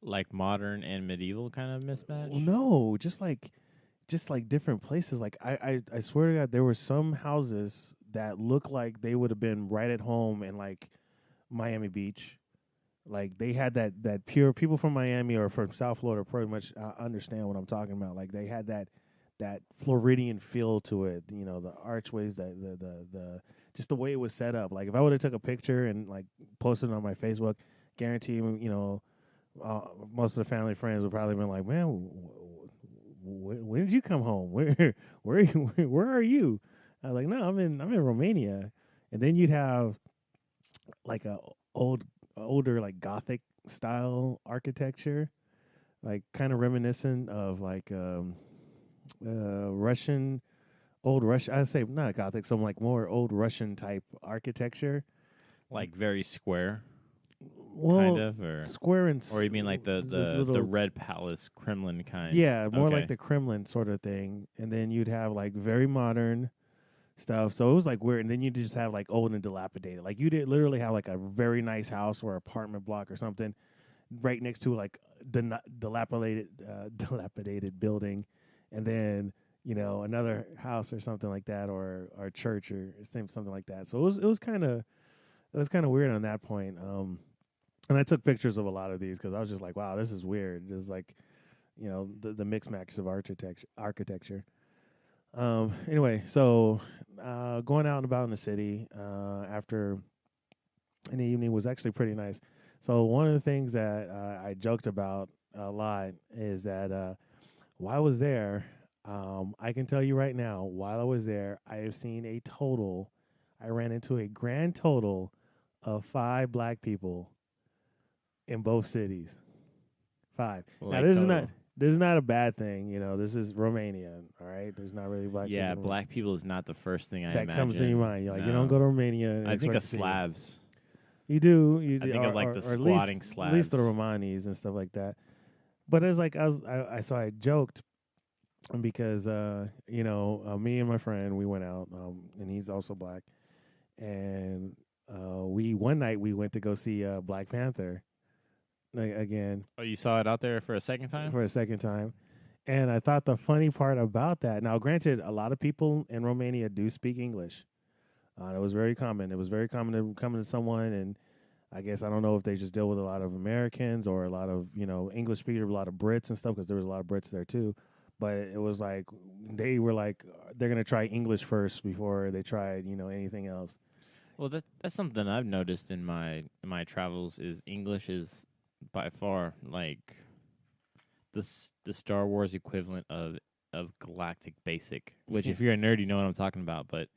Like modern and medieval kind of mismatch. No, just like different places. Like I swear to God, there were some houses that look like they would have been right at home in like Miami Beach. Like they had that pure people from Miami or from South Florida pretty much understand what I'm talking about. Like they had that Floridian feel to it. You know, the archways, the just the way it was set up. Like if I would have took a picture and like posted it on my Facebook, guarantee you know most of the family friends would probably been like, man, when did you come home? Where are you? I was like, no, I'm in Romania, and then you'd have like a older like Gothic style architecture, like kind of reminiscent of like Russian old Russian. I'd say not Gothic, some like more old Russian type architecture, Like very square, well, kind of, square and or you mean like the little, Red Palace Kremlin kind? yeah, more like Okay. the Kremlin sort of thing, and then you'd have like very modern stuff. So it was like weird, and then you just have like old and dilapidated. Like you did literally have like a very nice house or apartment block or something right next to like the dilapidated building, and then you know another house or something like that, or church or something like that. So it was kind of weird on that point. And I took pictures of a lot of these because I was just like, wow, this is weird. It's like, you know, the mix match of architecture. Anyway, so going out and about in the city after in the evening was actually pretty nice. So one of the things that I joked about a lot is that while I was there, I can tell you right now, while I was there, I have seen I ran into a grand total of 5 black people in both cities. 5. Now Like total. this is not a bad thing, you know. This is Romania, all right. There's not really black Yeah, people black people is not the first thing I that imagine. comes to your mind. You're like, you don't No. go to Romania. And I think of expect to see it. Slavs. You do. You I do, think of like the squatting at least the Slavs. Romanis and stuff like that. But it's like I joked because you know me and my friend we went out and he's also black and we one night we went to go see Black Panther again Oh, you saw it out there for a second time? for a second time. And I thought the funny part about that, now granted, a lot of people in Romania do speak English. It was very common. It was very common to come to someone, and I guess I don't know if they just deal with a lot of Americans or a lot of English speakers, a lot of Brits and stuff, because there was a lot of Brits there too. But it was like they were like they're gonna try English first before they tried anything else. Well, that's something I've noticed in my travels is English is by far like the Star Wars equivalent of Galactic Basic, which if you're a nerd, you know what I'm talking about. But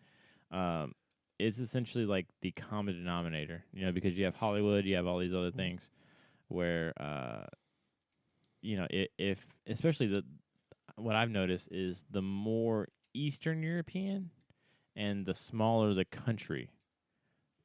it's essentially like the common denominator, because you have Hollywood, you have all these other things where if especially what I've noticed is the more Eastern European and the smaller the country,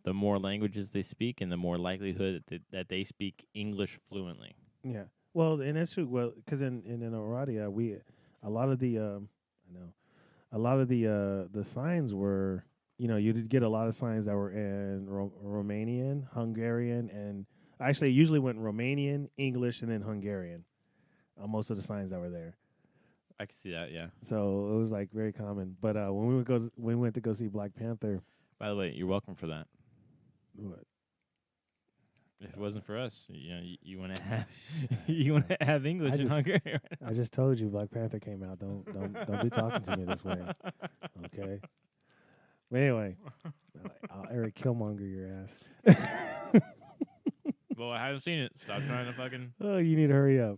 the more languages they speak and the more likelihood that they speak English fluently. Yeah. Well, and that's true. Well, because in Oradea, a lot of the a lot of the signs were you did get a lot of signs that were in Romanian, Hungarian, and actually it usually went Romanian, English, and then Hungarian. Most of the signs that were there. I can see that, yeah. So it was like very common. But when we went to go see Black Panther. By the way, you're welcome for that. What? If it wasn't for us, you want to have you want to have English in Hungary. I just told you Black Panther came out. Don't be talking to me this way, okay? But anyway, I'll Eric Killmonger your ass. Well, I haven't seen it. Stop trying to fucking. Oh, you need to hurry up.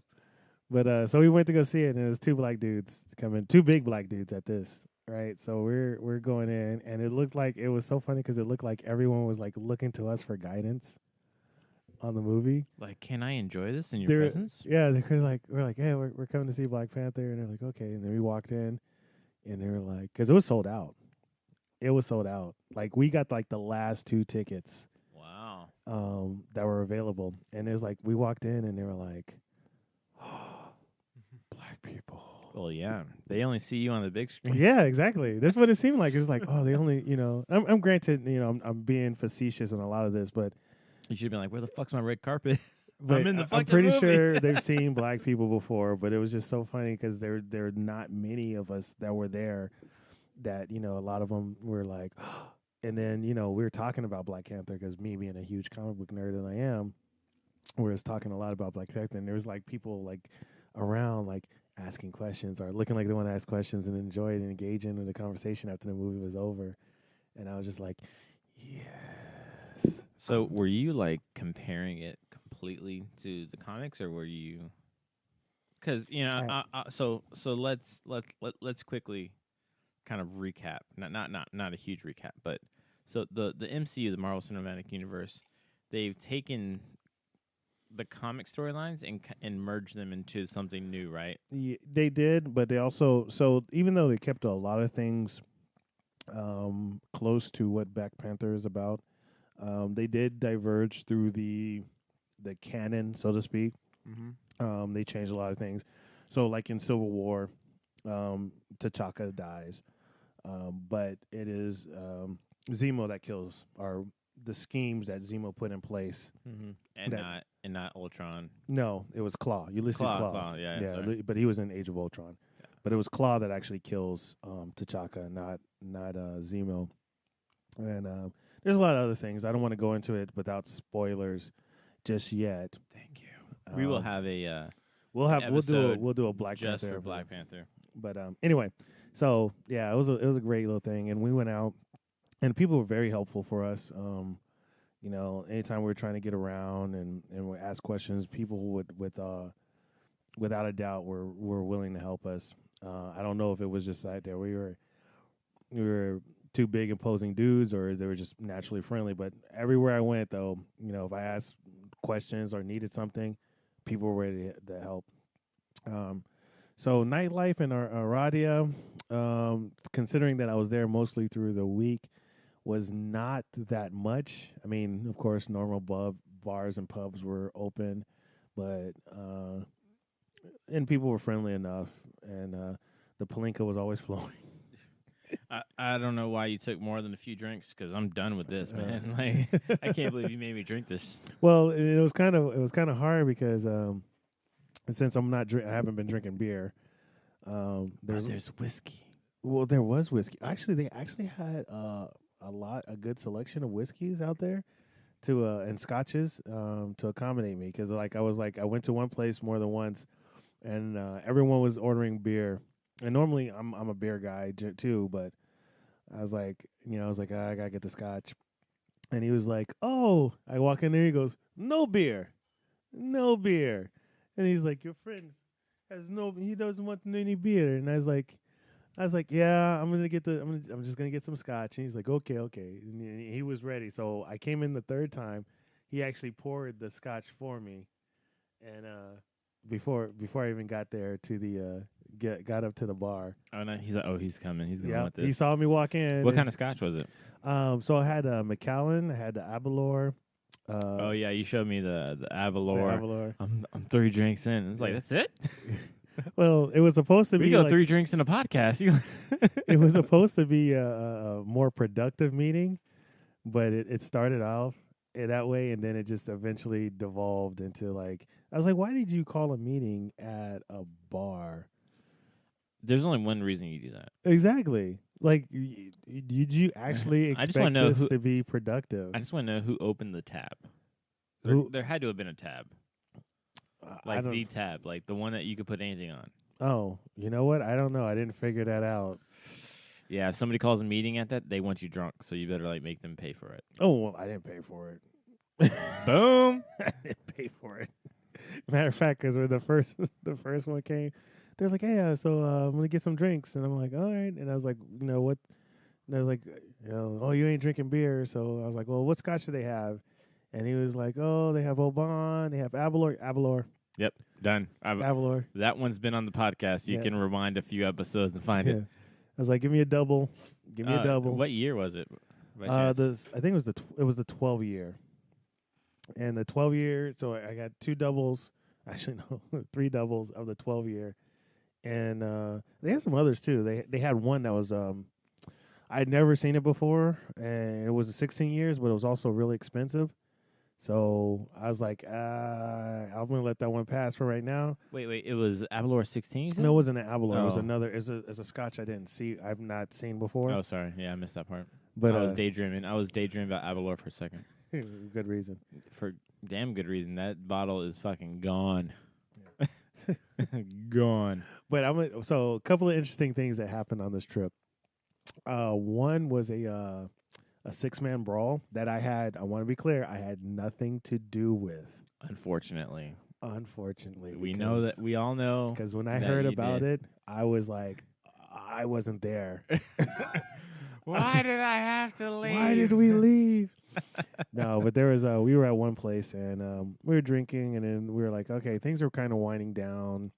But so we went to go see it, and it was 2 black dudes coming, 2 big black dudes at this. Right, so we're going in, and it looked like it was so funny because it looked like everyone was like looking to us for guidance on the movie. Like, can I enjoy this in your presence? Yeah, we're like, hey, we're coming to see Black Panther, and they're like, okay, and then we walked in, and they were like, because it was sold out. It was sold out. Like we got like the last 2 tickets. Wow. That were available, and it was like we walked in, and they were like, oh, black people. Well, yeah, they only see you on the big screen. Yeah, exactly. That's what it seemed like. It was like, oh, they only, I'm granted, I'm being facetious on a lot of this, but You should have been like, where the fuck's my red carpet? But I'm in the I'm fucking pretty movie. sure they've seen black people before, but it was just so funny because there are not many of us that were there. That a lot of them were like, and then we were talking about Black Panther because me being a huge comic book nerd that I am, we was talking a lot about Black Panther, and there was like people like around like asking questions or looking like they want to ask questions and enjoy it and engage in the conversation after the movie was over, and I was just like, yes. So were you like comparing it completely to the comics, or were you? Because so let's quickly kind of recap. Not a huge recap, but so the MCU, the Marvel Cinematic Universe, they've taken the comic storylines and merged them into something new, right? Yeah, they did, but they also even though they kept a lot of things close to what Black Panther is about, they did diverge through the canon, so to speak. Mm-hmm. They changed a lot of things. So, like in Civil War, T'Chaka dies, but it is Zemo that kills, or the schemes that Zemo put in place. Mm-hmm. And not Ultron. No, it was Claw, Ulysses Claw. Yeah. But he was in Age of Ultron. Yeah. But it was Claw that actually kills T'Chaka, not Zemo. And there's a lot of other things. I don't want to go into it without spoilers just yet. Thank you. We will have a we'll do a Black just Panther for Black Panther. But anyway, so yeah, it was a great little thing, and we went out, and people were very helpful for us. Anytime we were trying to get around and we ask questions, people would without a doubt were willing to help us. I don't know if it was just like that we were two big imposing dudes, or they were just naturally friendly. But everywhere I went, though, if I asked questions or needed something, people were ready to help. So nightlife in Aradia, considering that I was there mostly through the week, was not that much. I mean, of course, normal bars and pubs were open, but and people were friendly enough, and the Palinka was always flowing. I don't know why you took more than a few drinks, because I'm done with this, man. Like, I can't believe you made me drink this. Well, it was kind of hard because since I haven't been drinking beer. There's whiskey. Well, there was whiskey. Actually, they had a good selection of whiskeys out there and scotches to accommodate me, because I went to one place more than once, and everyone was ordering beer. And normally I'm a beer guy too, but I was like, I gotta get the scotch. And he was like, "Oh," I walk in there, he goes, "No beer, no beer," and he's like, "Your friend he doesn't want any beer." And I was like, "Yeah, I'm just gonna get some scotch." And he's like, "Okay." And he was ready. So I came in the third time. He actually poured the scotch for me, and before I even got there to the got up to the bar. Oh no, he's like, he's coming. He's gonna want this. He saw me walk in. What kind of scotch was it? So I had Macallan, I had the Abalor. Oh yeah, you showed me the Avalor. The Avalor. I'm 3 drinks in. It's like, that's it. Well, it was supposed to be. We go like, 3 drinks in a podcast. It was supposed to be a more productive meeting, but it started off that way, and then it just eventually devolved into like, I was like, why did you call a meeting at a bar? There's only one reason you do that. Exactly. Like, did you actually expect this to be productive? I just want to know who opened the tab. There had to have been a tab. Like the tab, like the one that you could put anything on. Oh, you know what? I don't know. I didn't figure that out. Yeah, if somebody calls a meeting at that, they want you drunk, so you better like make them pay for it. Oh, well, I didn't pay for it. Boom! I didn't pay for it. Matter of fact, because when the first one came, they was like, "Hey, so I'm gonna get some drinks," and I'm like, "All right." And I was like, "You know what?" And I was like, "Oh, you ain't drinking beer," so I was like, "Well, what scotch do they have?" And he was like, "Oh, they have Oban, they have Avalor." Yep, done. Avalor. That one's been on the podcast. You can rewind a few episodes and find it. I was like, "Give me a double. Give me a double." What year was it? I think it was the 12 year. And the 12 year, so I got 2 doubles. Actually, no, 3 doubles of the 12 year. And they had some others too. They had one that was I'd never seen it before, and it was 16 years, but it was also really expensive. So I was like, I'm gonna let that one pass for right now. Wait. It was Avalor 16. You said? No, it wasn't an Avalor. It was Oh. another. It's a Scotch I didn't see. I've not seen before. Oh, sorry. Yeah, I missed that part. But I was daydreaming. I was daydreaming about Avalor for a second. good reason. For damn good reason. That bottle is fucking gone. Gone. But so a couple of interesting things that happened on this trip. One was a 6-man brawl that I had. I want to be clear. I had nothing to do with. Unfortunately, we know that we all know. Because when I heard about it, I was like, I wasn't there. Why did I have to leave? Why did we leave? No, but there was we were at one place and we were drinking, and then we were like, okay, things are kind of winding down,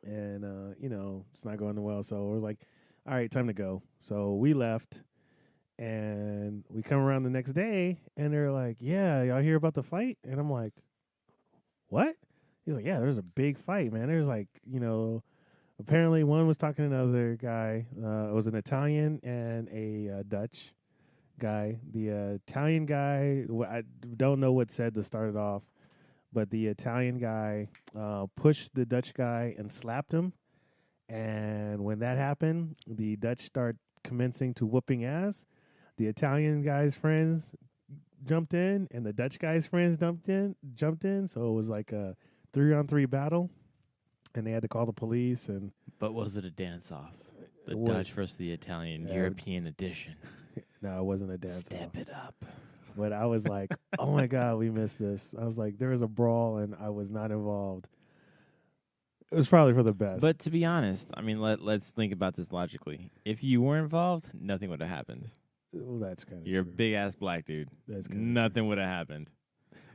and it's not going well. So we're like, all right, time to go. So we left, and we come around the next day, and they're like, yeah, y'all hear about the fight? And I'm like, what? He's like, yeah, there's a big fight, man. There's like, apparently one was talking to another guy. It was an Italian and a Dutch guy. The Italian guy, I don't know what said to start it off, but the Italian guy pushed the Dutch guy and slapped him. And when that happened, the Dutch start commencing to whooping ass. The Italian guy's friends jumped in, and the Dutch guy's friends jumped in. So it was like a 3-on-3 battle, and they had to call the police. But was it a dance-off? The Dutch versus the Italian European edition. No, it wasn't a dance-off. Step it up. But I was like, oh, my God, we missed this. I was like, there was a brawl, and I was not involved. It was probably for the best. But to be honest, I mean, let's think about this logically. If you were involved, nothing would have happened. Well, that's kind of You're true. a big-ass black dude. That's nothing would have happened.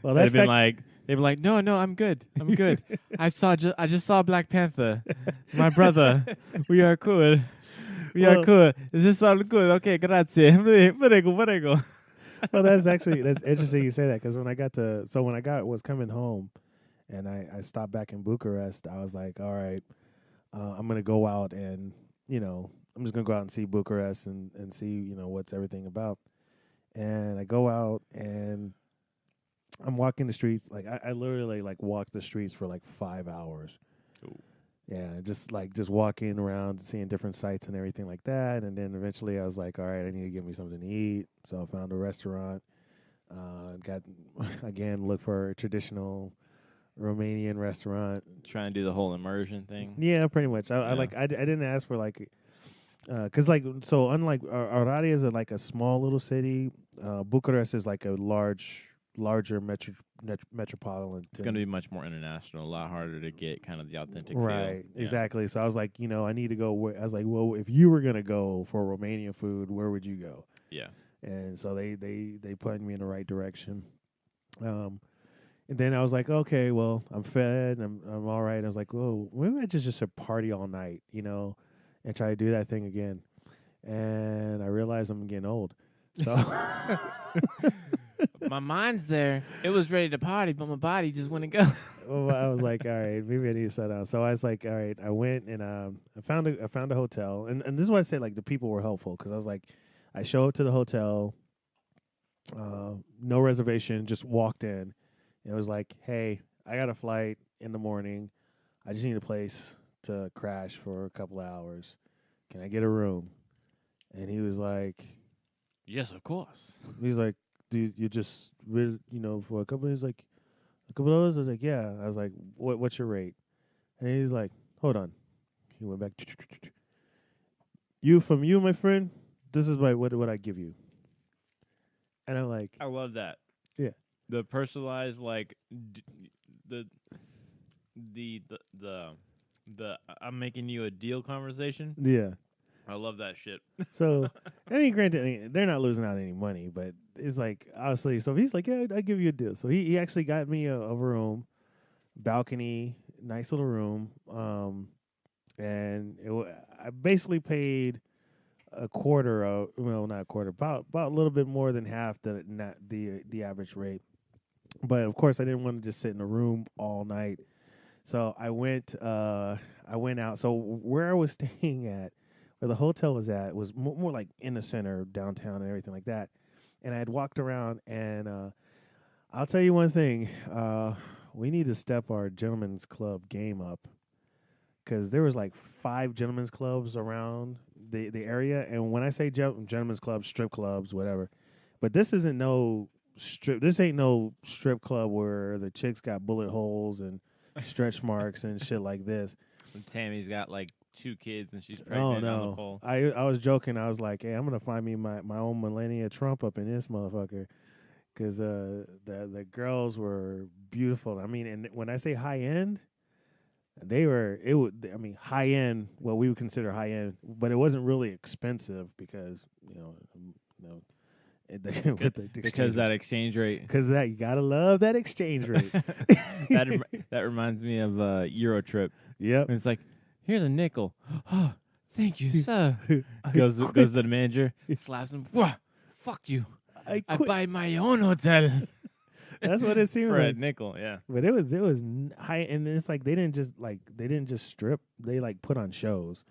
Well, they'd been like, no, I'm good. I'm good. I just saw Black Panther. My brother. We are cool. We are cool. Is this all good? Okay, grazie. Prego. Well, that's interesting you say that, because when I was coming home, and I stopped back in Bucharest, I was like, all right, I'm gonna go out and I'm just gonna go out and see Bucharest and see what's everything about. And I go out and I'm walking the streets. Like I literally walked the streets for like 5 hours. Ooh. Yeah, just walking around, seeing different sights and everything like that. And then eventually I was like, all right, I need to get me something to eat. So I found a restaurant. Look for a traditional Romanian restaurant. Trying to do the whole immersion thing. Yeah, pretty much. I didn't ask for because unlike Oradea is a small little city, Bucharest is like a larger metropolitan. It's going to be much more international, a lot harder to get kind of the authentic feel. Right, Yeah. exactly. So I was like, I need to go. I was like, well, if you were gonna go for Romanian food, where would you go? Yeah. And so they put me in the right direction. And then I was like, okay, well, I'm fed, I'm all right. I was like, well, maybe I just party all night, and try to do that thing again. And I realized I'm getting old. So my mind's there. It was ready to party, but my body just wouldn't go. Well, I was like, all right, maybe I need to settle down. So I was like, all right. I went and I found a hotel, and this is why I say the people were helpful, because I was like, I show up to the hotel, no reservation, just walked in. It was like, hey, I got a flight in the morning. I just need a place to crash for a couple of hours. Can I get a room? And he was like, yes, of course. He's like, dude, you just, for a couple, he's like, a couple of hours? I was like, yeah. I was like, what's your rate? And he's like, hold on. He went back. You, my friend, this is what I give you. And I'm like, I love that. Yeah. The personalized, the I'm making you a deal conversation. Yeah. I love that shit. So, I mean, granted, they're not losing out any money, but it's like, obviously, so he's like, yeah, I give you a deal. So he actually got me a room, balcony, nice little room. And I basically paid a quarter of, well, not a quarter, about a little bit more than half the average rate. But of course, I didn't want to just sit in a room all night. So I went out. So where I was staying at, where the hotel was at, was more like in the center, downtown, and everything like that. And I had walked around, and I'll tell you one thing. We need to step our gentlemen's club game up because there was like 5 gentlemen's clubs around the area, and when I say gentlemen's clubs, strip clubs, whatever, but this isn't no strip. This ain't no strip club where the chicks got bullet holes and stretch marks and shit like this. And Tammy's got like 2 kids and she's pregnant on the pole. I was joking. I was like, hey, I'm gonna find me my own Melania Trump up in this motherfucker. Because the girls were beautiful. I mean, and when I say high end, high end, what we would consider high end, but it wasn't really expensive because because that exchange rate. Because that you gotta love that exchange rate. that reminds me of Euro trip. Yep. And it's like, here's a nickel. Oh, thank you, sir. goes to the manager, slaps him. Wah, fuck you. I buy my own hotel. That's what it seemed for like. a nickel, yeah. But it was high, and it's like they didn't just strip. They like put on shows,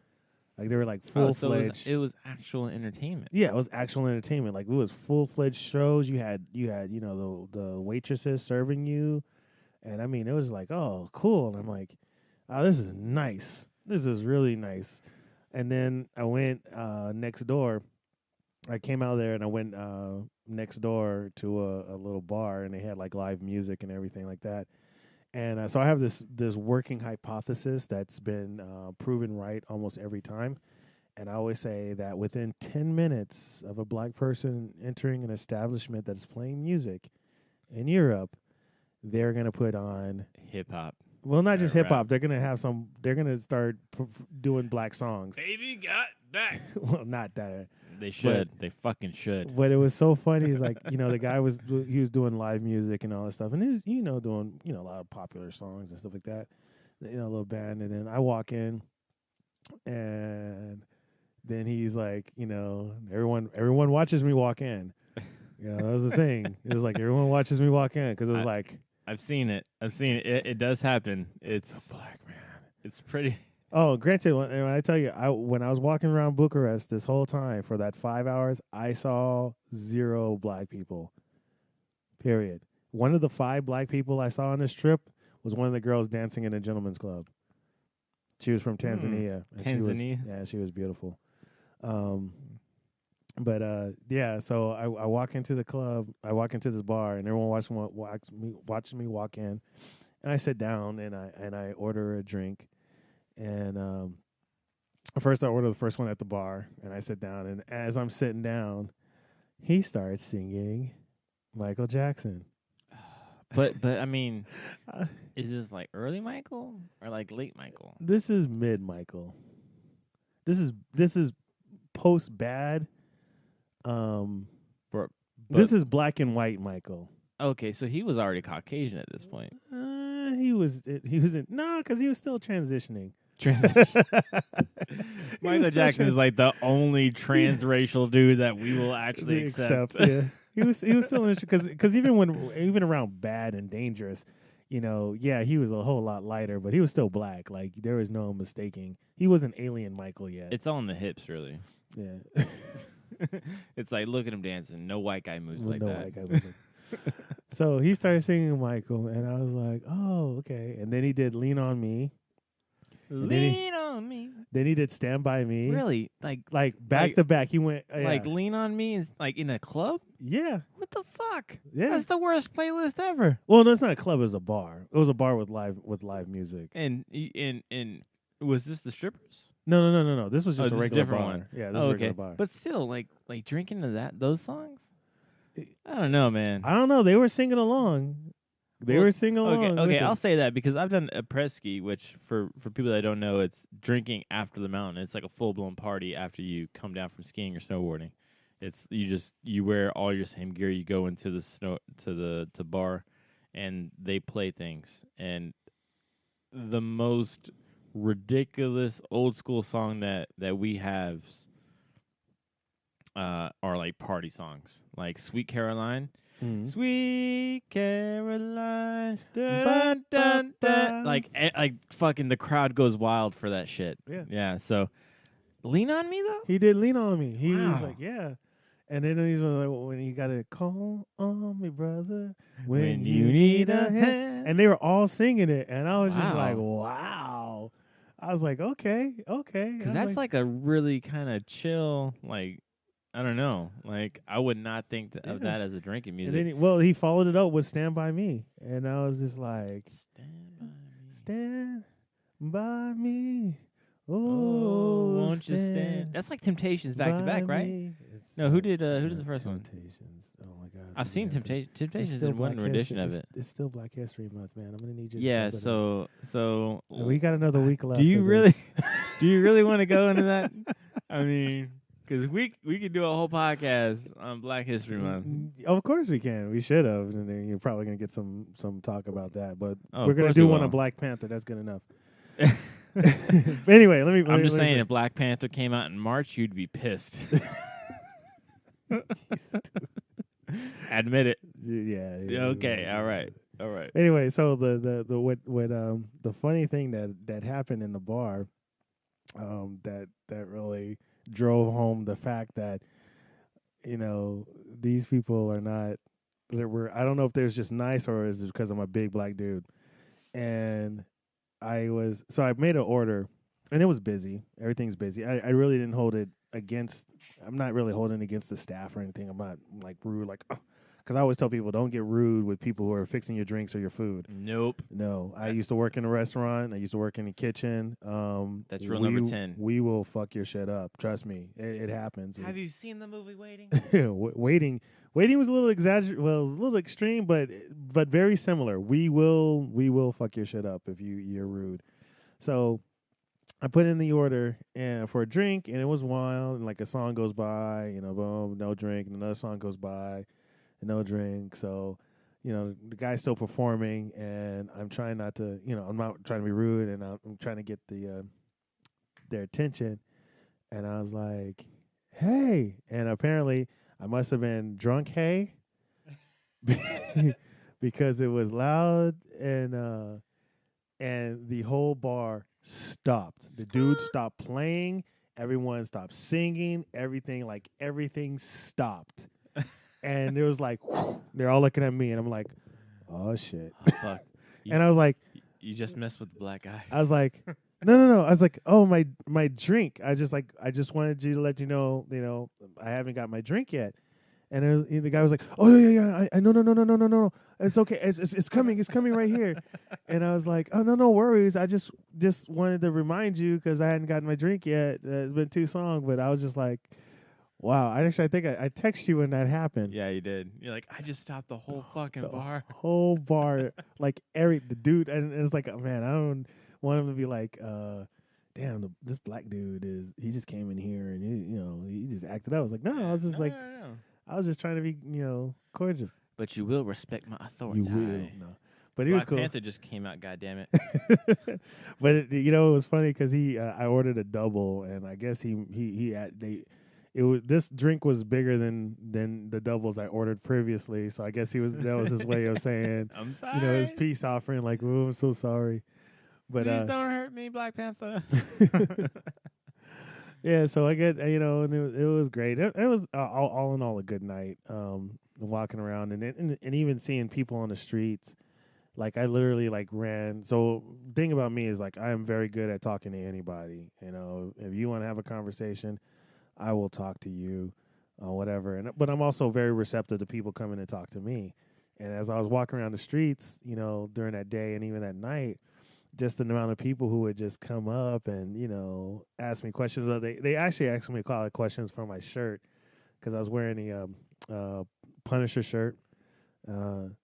like they were like full fledged. So it was actual entertainment. Yeah, it was actual entertainment. Like it was full fledged shows. You had the waitresses serving you, and I mean it was like, oh cool. And I'm like, oh, this is nice. This is really nice. And then I went next door. I came out there and I went next door to a little bar, and they had like live music and everything like that. And so I have this working hypothesis that's been proven right almost every time. And I always say that within 10 minutes of a black person entering an establishment that's playing music in Europe, they're going to put on hip hop. Well, not just hip hop. They're going to have some. They're going to start doing black songs. Baby got back. Well, not that. They should. They fucking should. But it was so funny. He's like, the guy was doing live music and all that stuff, and he was doing a lot of popular songs and stuff like that. A little band, and then I walk in, and then he's like, everyone watches me walk in. That was the thing. It was like everyone watches me walk in because it was like. I've seen it. It does happen. It's a black man. It's pretty. Oh, granted, when I tell you, when I was walking around Bucharest this whole time for that 5 hours, I saw 0 black people. Period. One of the 5 black people I saw on this trip was one of the girls dancing in a gentleman's club. She was from Tanzania. Tanzania? She was beautiful. So I walk into the club. I walk into this bar, and everyone watches me walk in. And I sit down, and I order a drink. And first I order the first one at the bar, and I sit down. And as I'm sitting down, he starts singing Michael Jackson. But I mean, is this like early Michael or like late Michael? This is mid Michael. This is post bad. This is black and white Michael. Okay, so he was already Caucasian at this point. He was because he was still transitioning. Michael Jackson is like the only transracial dude that we will actually accept. Yeah, he was still in because even around bad and dangerous, he was a whole lot lighter, but he was still black. Like there was no mistaking. He wasn't alien Michael yet. It's all in the hips, really. Yeah. It's like, look at him dancing. No white guy moves like that. White guy moves So he started singing Michael, and I was like, oh, okay. And then he did Lean on Me. Lean on Me. Then he did Stand By Me. Really? Like back to back. He went like Lean on Me is like in a club? Yeah. What the fuck? Yeah. That's the worst playlist ever. Well, no, it's not a club, it was a bar. It was a bar with live music. And was this the strippers? No. This was just a regular different bar. one. Yeah, this was a regular bar. But still, like drinking to those songs? I don't know, man. I don't know. They were singing along. Okay, I'll say that because I've done a press ski, which for people that don't know, it's drinking after the mountain. It's like a full blown party after you come down from skiing or snowboarding. It's you wear all your same gear. You go into the bar, and they play things. And the most ridiculous old school song that we have are like party songs, like Sweet Caroline. Sweet Caroline, dun, dun, dun. Like fucking the crowd goes wild for that shit. Yeah. So, Lean on Me though. He did Lean on Me. He Wow. was like, yeah. And then he's like, when you gotta call on me, brother, When you need a hand. And they were all singing it, and I was just like, Wow. wow. I was like, okay. Because I'm that's like a really kind of chill, like, I don't know. Like, I would not think of Yeah. that as a drinking And music. then he followed it up with "Stand by Me," and I was just like, Stand by me. "Stand by me, Oh, oh, won't you stand? stand That's like Temptations back to by back, right? me." It's No, who did the first one? Temptations. Oh my God! I've seen It's Temptations still in one Black rendition History. of it. It's still Black History Month, man. I'm gonna need you to Yeah, step it up. so We got another week left. do you of really this. do you really want to go into that? I mean, because we could do a whole podcast on Black History Month. Of course we can. We should have, and then you're probably gonna get some talk about that. But Oh, we're of gonna course do we one will. on Black Panther. That's good enough. Anyway, I'm just saying, if Black Panther came out in March, you'd be pissed. Admit it. Yeah. Okay. All right. Anyway, so the funny thing that happened in the bar, that really drove home the fact that these people are not. I don't know if they're just nice or is it because I'm a big black dude, and I made an order, and it was busy. Everything's busy. I really didn't hold it against. I'm not really holding against the staff or anything. I'm not like rude, like, because I always tell people don't get rude with people who are fixing your drinks or your food. Nope. No, I used to work in a restaurant. I used to work in the kitchen. That's rule number 10. We will fuck your shit up. Trust me, it happens. Have you seen the movie Waiting? Waiting was a little exaggerated. Well, it was a little extreme, but very similar. We will fuck your shit up if you're rude. So I put in the order and for a drink, and it was wild. And like a song goes by, boom, no drink, and another song goes by, and no drink. So, the guy's still performing, and I'm trying not to, I'm not trying to be rude, and I'm trying to get their attention. And I was like, "Hey!" And apparently, I must have been drunk, hey, because it was loud, and the whole bar stopped. The dude stopped playing. Everyone stopped singing. Everything stopped. And it was like, they're all looking at me, and I'm like, oh shit. Oh, fuck. And I was like, You just messed with the black guy. I was like, no. I was like, oh, my drink. I just wanted you to let you know, I haven't got my drink yet. And the guy was like, oh yeah. I no. It's okay. It's coming right here. And I was like, oh no worries. I just wanted to remind you because I hadn't gotten my drink yet. It's been 2 songs, but I was just like, wow. I think I texted you when that happened. Yeah, you did. You're like, I just stopped the whole fucking bar. Whole bar, like the dude, and it's like, oh, man, I don't want him to be like, damn, this black dude he just came in here and he just acted out. I was like, no, I was just No. I was just trying to be cordial. But you will respect my authority. You will, no. But he Black was cool. Panther just came out, goddammit. But it was funny because I ordered a double, and I guess this drink was bigger than the doubles I ordered previously. So I guess that was his way of saying, I'm sorry. his peace offering, like, oh, I'm so sorry. But please don't hurt me, Black Panther. yeah, so I get, and it was great. It was all in all a good night. Walking around and even seeing people on the streets. Like I literally ran. So thing about me is I am very good at talking to anybody. If you want to have a conversation, I will talk to you, whatever. But I'm also very receptive to people coming to talk to me. And as I was walking around the streets, during that day and even that night, just the amount of people who would just come up and ask me questions. They actually asked me a lot of questions for my shirt because I was wearing a Punisher shirt, and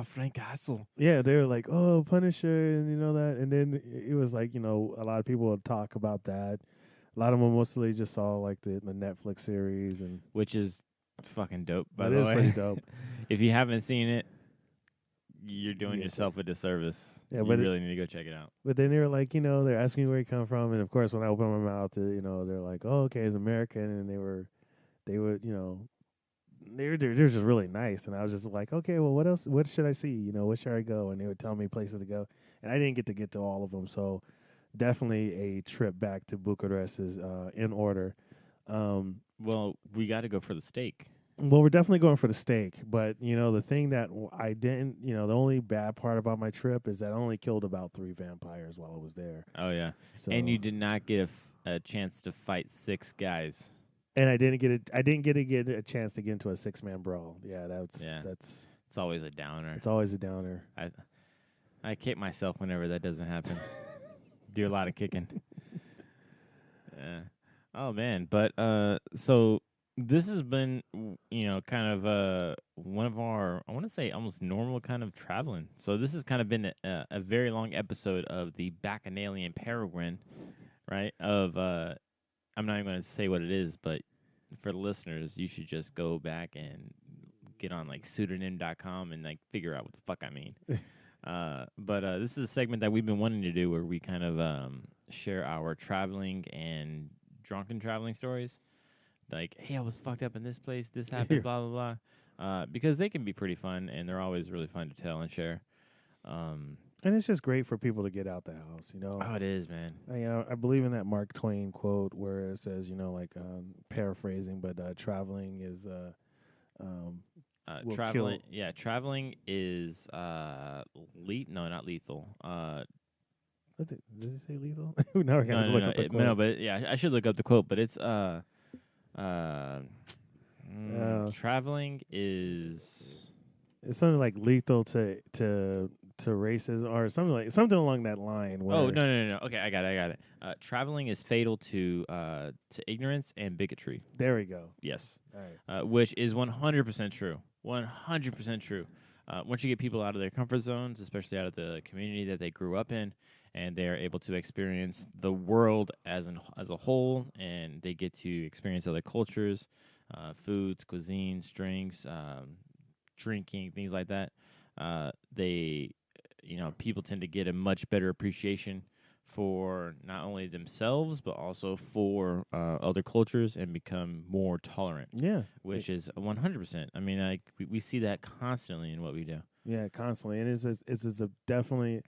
Frank Castle. yeah, they were like, "Oh, Punisher," and that. And then it was like, a lot of people would talk about that. A lot of them mostly just saw the Netflix series, and Which is fucking dope, by it the is way. pretty dope. If you haven't seen it, you're doing yourself a disservice. Yeah, you but really need to go check it out. But then they were like, they're asking me where you come from, and of course, when I open my mouth, they're like, "Oh, okay, it's American," and they would, they're just really nice, and I was just like, "Okay, well, what else? What should I see? Where should I go?" And they would tell me places to go, and I didn't get to all of them, so definitely a trip back to Bucharest is in order. Well, we got to go for the steak. Well, we're definitely going for the steak, but the thing that I didn't, the only bad part about my trip is that I only killed about 3 vampires while I was there. Oh yeah, So and you did not get a chance to fight 6 guys. and I didn't get a chance to get into a 6-man brawl. Yeah, that's It's always a downer. it's always a downer. I kick myself whenever that doesn't happen. Do a lot of kicking. Yeah. Oh man, but so this has been kind of one of our, I want to say, almost normal kind of traveling. So this has kind of been a very long episode of the Bacchanalian Peregrine, right? Of I'm not even going to say what it is, but for the listeners, you should just go back and get on like pseudonym.com and like figure out what the fuck I mean. But this is a segment that we've been wanting to do where we kind of share our traveling and drunken traveling stories. Like, hey, I was fucked up in this place, this happened, blah, blah, blah. Because they can be pretty fun, and they're always really fun to tell and share. And it's just great for people to get out the house, Oh, it is, man. I believe in that Mark Twain quote where it says, paraphrasing, but traveling is traveling, traveling is no, not lethal. Does it say lethal? Now I gotta look up the quote. No, but yeah, I should look up the quote. But it's traveling is. It's something like lethal to races or something along that line. Where Oh no. Okay, I got it. Traveling is fatal to ignorance and bigotry. There we go. Yes. All right. Which is 100% true. 100% true. Once you get people out of their comfort zones, especially out of the community that they grew up in, and they are able to experience the world as a whole, and they get to experience other cultures, foods, cuisines, drinks, drinking, things like that. People tend to get a much better appreciation for not only themselves but also for other cultures and become more tolerant. Yeah, which is 100%. I mean, we see that constantly in what we do. Yeah, constantly, and it's definitely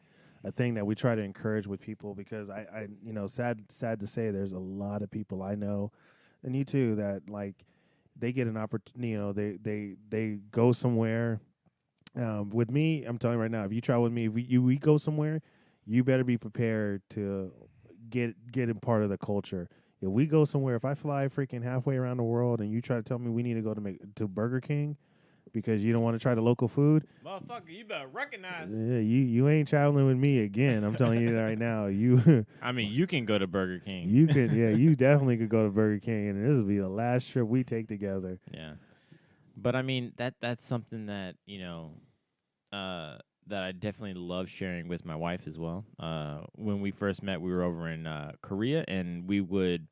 a thing that we try to encourage with people because I sad to say there's a lot of people I know, and you too, that like they get an opportunity. They go somewhere. With me, I'm telling you right now, if you travel with me, if we go somewhere, you better be prepared to get in part of the culture. If we go somewhere, if I fly freaking halfway around the world and you try to tell me we need to go to Burger King because you don't want to try the local food, motherfucker, you better recognize. Yeah, you ain't traveling with me again. I'm telling you that right now. I mean, you can go to Burger King. You could, yeah, you definitely could go to Burger King, and this will be the last trip we take together. Yeah, but I mean that's something that that I definitely love sharing with my wife as well. When we first met, we were over in Korea, and we would,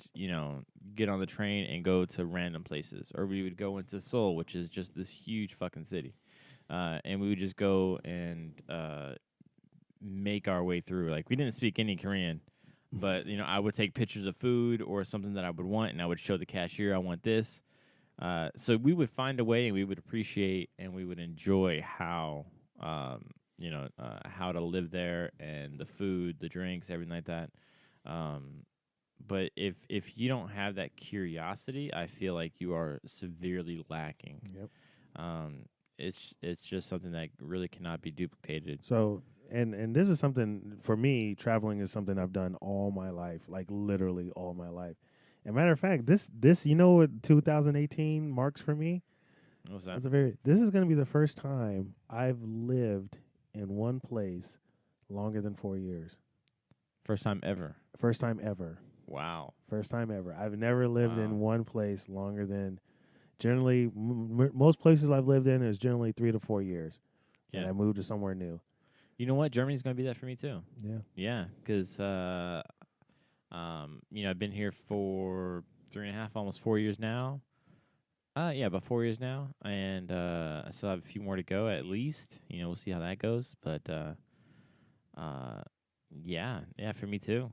get on the train and go to random places, or we would go into Seoul, which is just this huge fucking city, and we would just go and make our way through. Like, we didn't speak any Korean, but I would take pictures of food or something that I would want, and I would show the cashier I want this. So we would find a way, and we would appreciate, and we would enjoy how to live there, and the food, the drinks, everything like that. But if you don't have that curiosity, I feel like you are severely lacking. Yep. It's just something that really cannot be duplicated. So, and this is something, for me, traveling is something I've done all my life, like literally all my life. As a matter of fact, this what 2018 marks for me? What's that? This is going to be the first time I've lived in one place longer than 4 years. First time ever. First time ever. Wow. First time ever. I've never lived in one place longer than, generally, most places I've lived in is generally 3 to 4 years. Yeah. And I moved to somewhere new. You know what? Germany's going to be that for me too. Yeah. Yeah, because I've been here for 3.5, almost 4 years now. About 4 years now, and I still have a few more to go at least. We'll see how that goes, but for me too.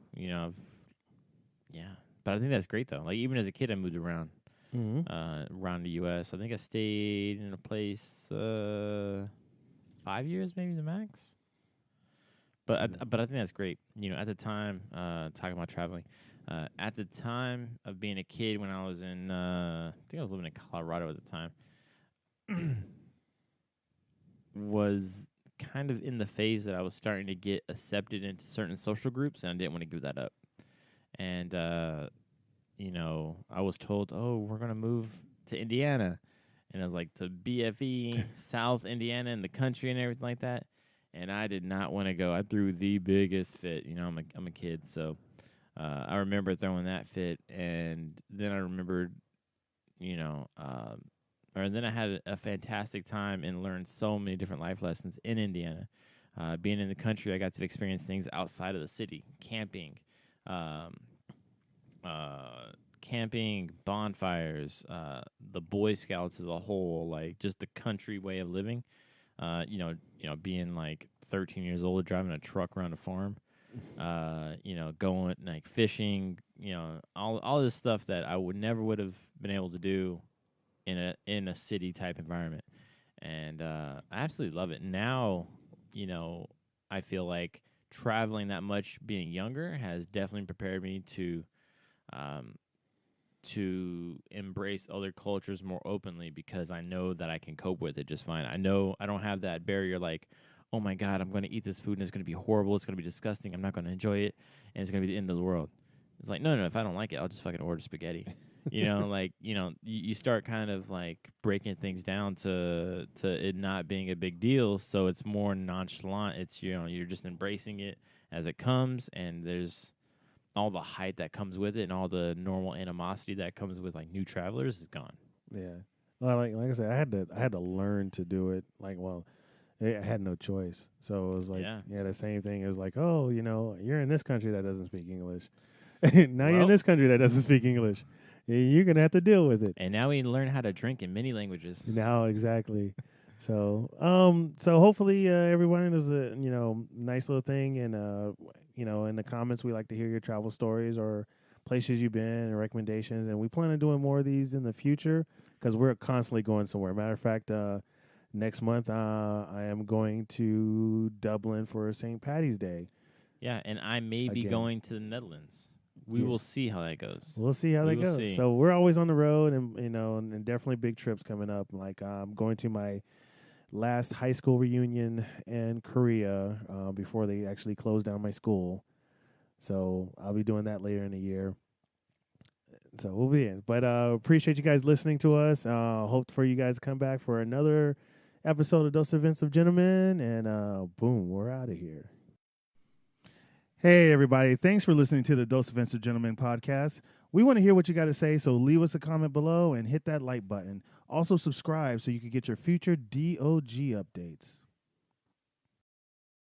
But I think that's great though. Like, even as a kid, I moved around, around the U.S. I think I stayed in a place 5 years, maybe the max. But I think that's great. At the time, talking about traveling, At the time of being a kid, when I was in, I think I was living in Colorado at the time, was kind of in the phase that I was starting to get accepted into certain social groups, and I didn't want to give that up. And I was told, "Oh, we're gonna move to Indiana," and I was like, "To BFE, South Indiana, in the country, and everything like that." And I did not want to go. I threw the biggest fit. I'm a kid, so I remember throwing that fit, and then I remembered, or then I had a fantastic time and learned so many different life lessons in Indiana. Being in the country, I got to experience things outside of the city, um, camping, bonfires, the Boy Scouts as a whole, like just the country way of living. Being like 13 years old, driving a truck around a farm, going like fishing, all this stuff that I would have been able to do in a city type environment. And I absolutely love it. Now, I feel like traveling that much being younger has definitely prepared me to embrace other cultures more openly, because I know that I can cope with it just fine. I know I don't have that barrier like, oh my God, I'm going to eat this food and it's going to be horrible. It's going to be disgusting. I'm not going to enjoy it. And it's going to be the end of the world. It's like, no, if I don't like it, I'll just fucking order spaghetti. You start kind of like breaking things down to it not being a big deal. So it's more nonchalant. It's, you're just embracing it as it comes. And there's all the hype that comes with it and all the normal animosity that comes with like new travelers is gone. Yeah. Well, like I said, I had to learn to do it. Like, well, I had no choice. So it was like, yeah, the same thing. It was like, oh, you're in this country that doesn't speak English. Now you're in this country that doesn't speak English. You're gonna have to deal with it. And now we learn how to drink in many languages. Now, exactly. So hopefully everyone, it was a nice little thing, and in the comments we like to hear your travel stories or places you've been and recommendations, and we plan on doing more of these in the future because we're constantly going somewhere. Matter of fact, next month I am going to Dublin for St. Patty's Day. Yeah, and I may be going to the Netherlands. We will see how that goes. We'll see how that goes. So we're always on the road, and definitely big trips coming up. Like I'm going to my last high school reunion in Korea before they actually close down my school. So I'll be doing that later in the year. So we'll be in. But appreciate you guys listening to us. Hope for you guys to come back for another episode of Dose Events of Gentlemen. And boom, we're out of here. Hey, everybody. Thanks for listening to the Dose Events of Gentlemen podcast. We want to hear what you got to say, so leave us a comment below and hit that like button. Also, subscribe so you can get your future DOG updates.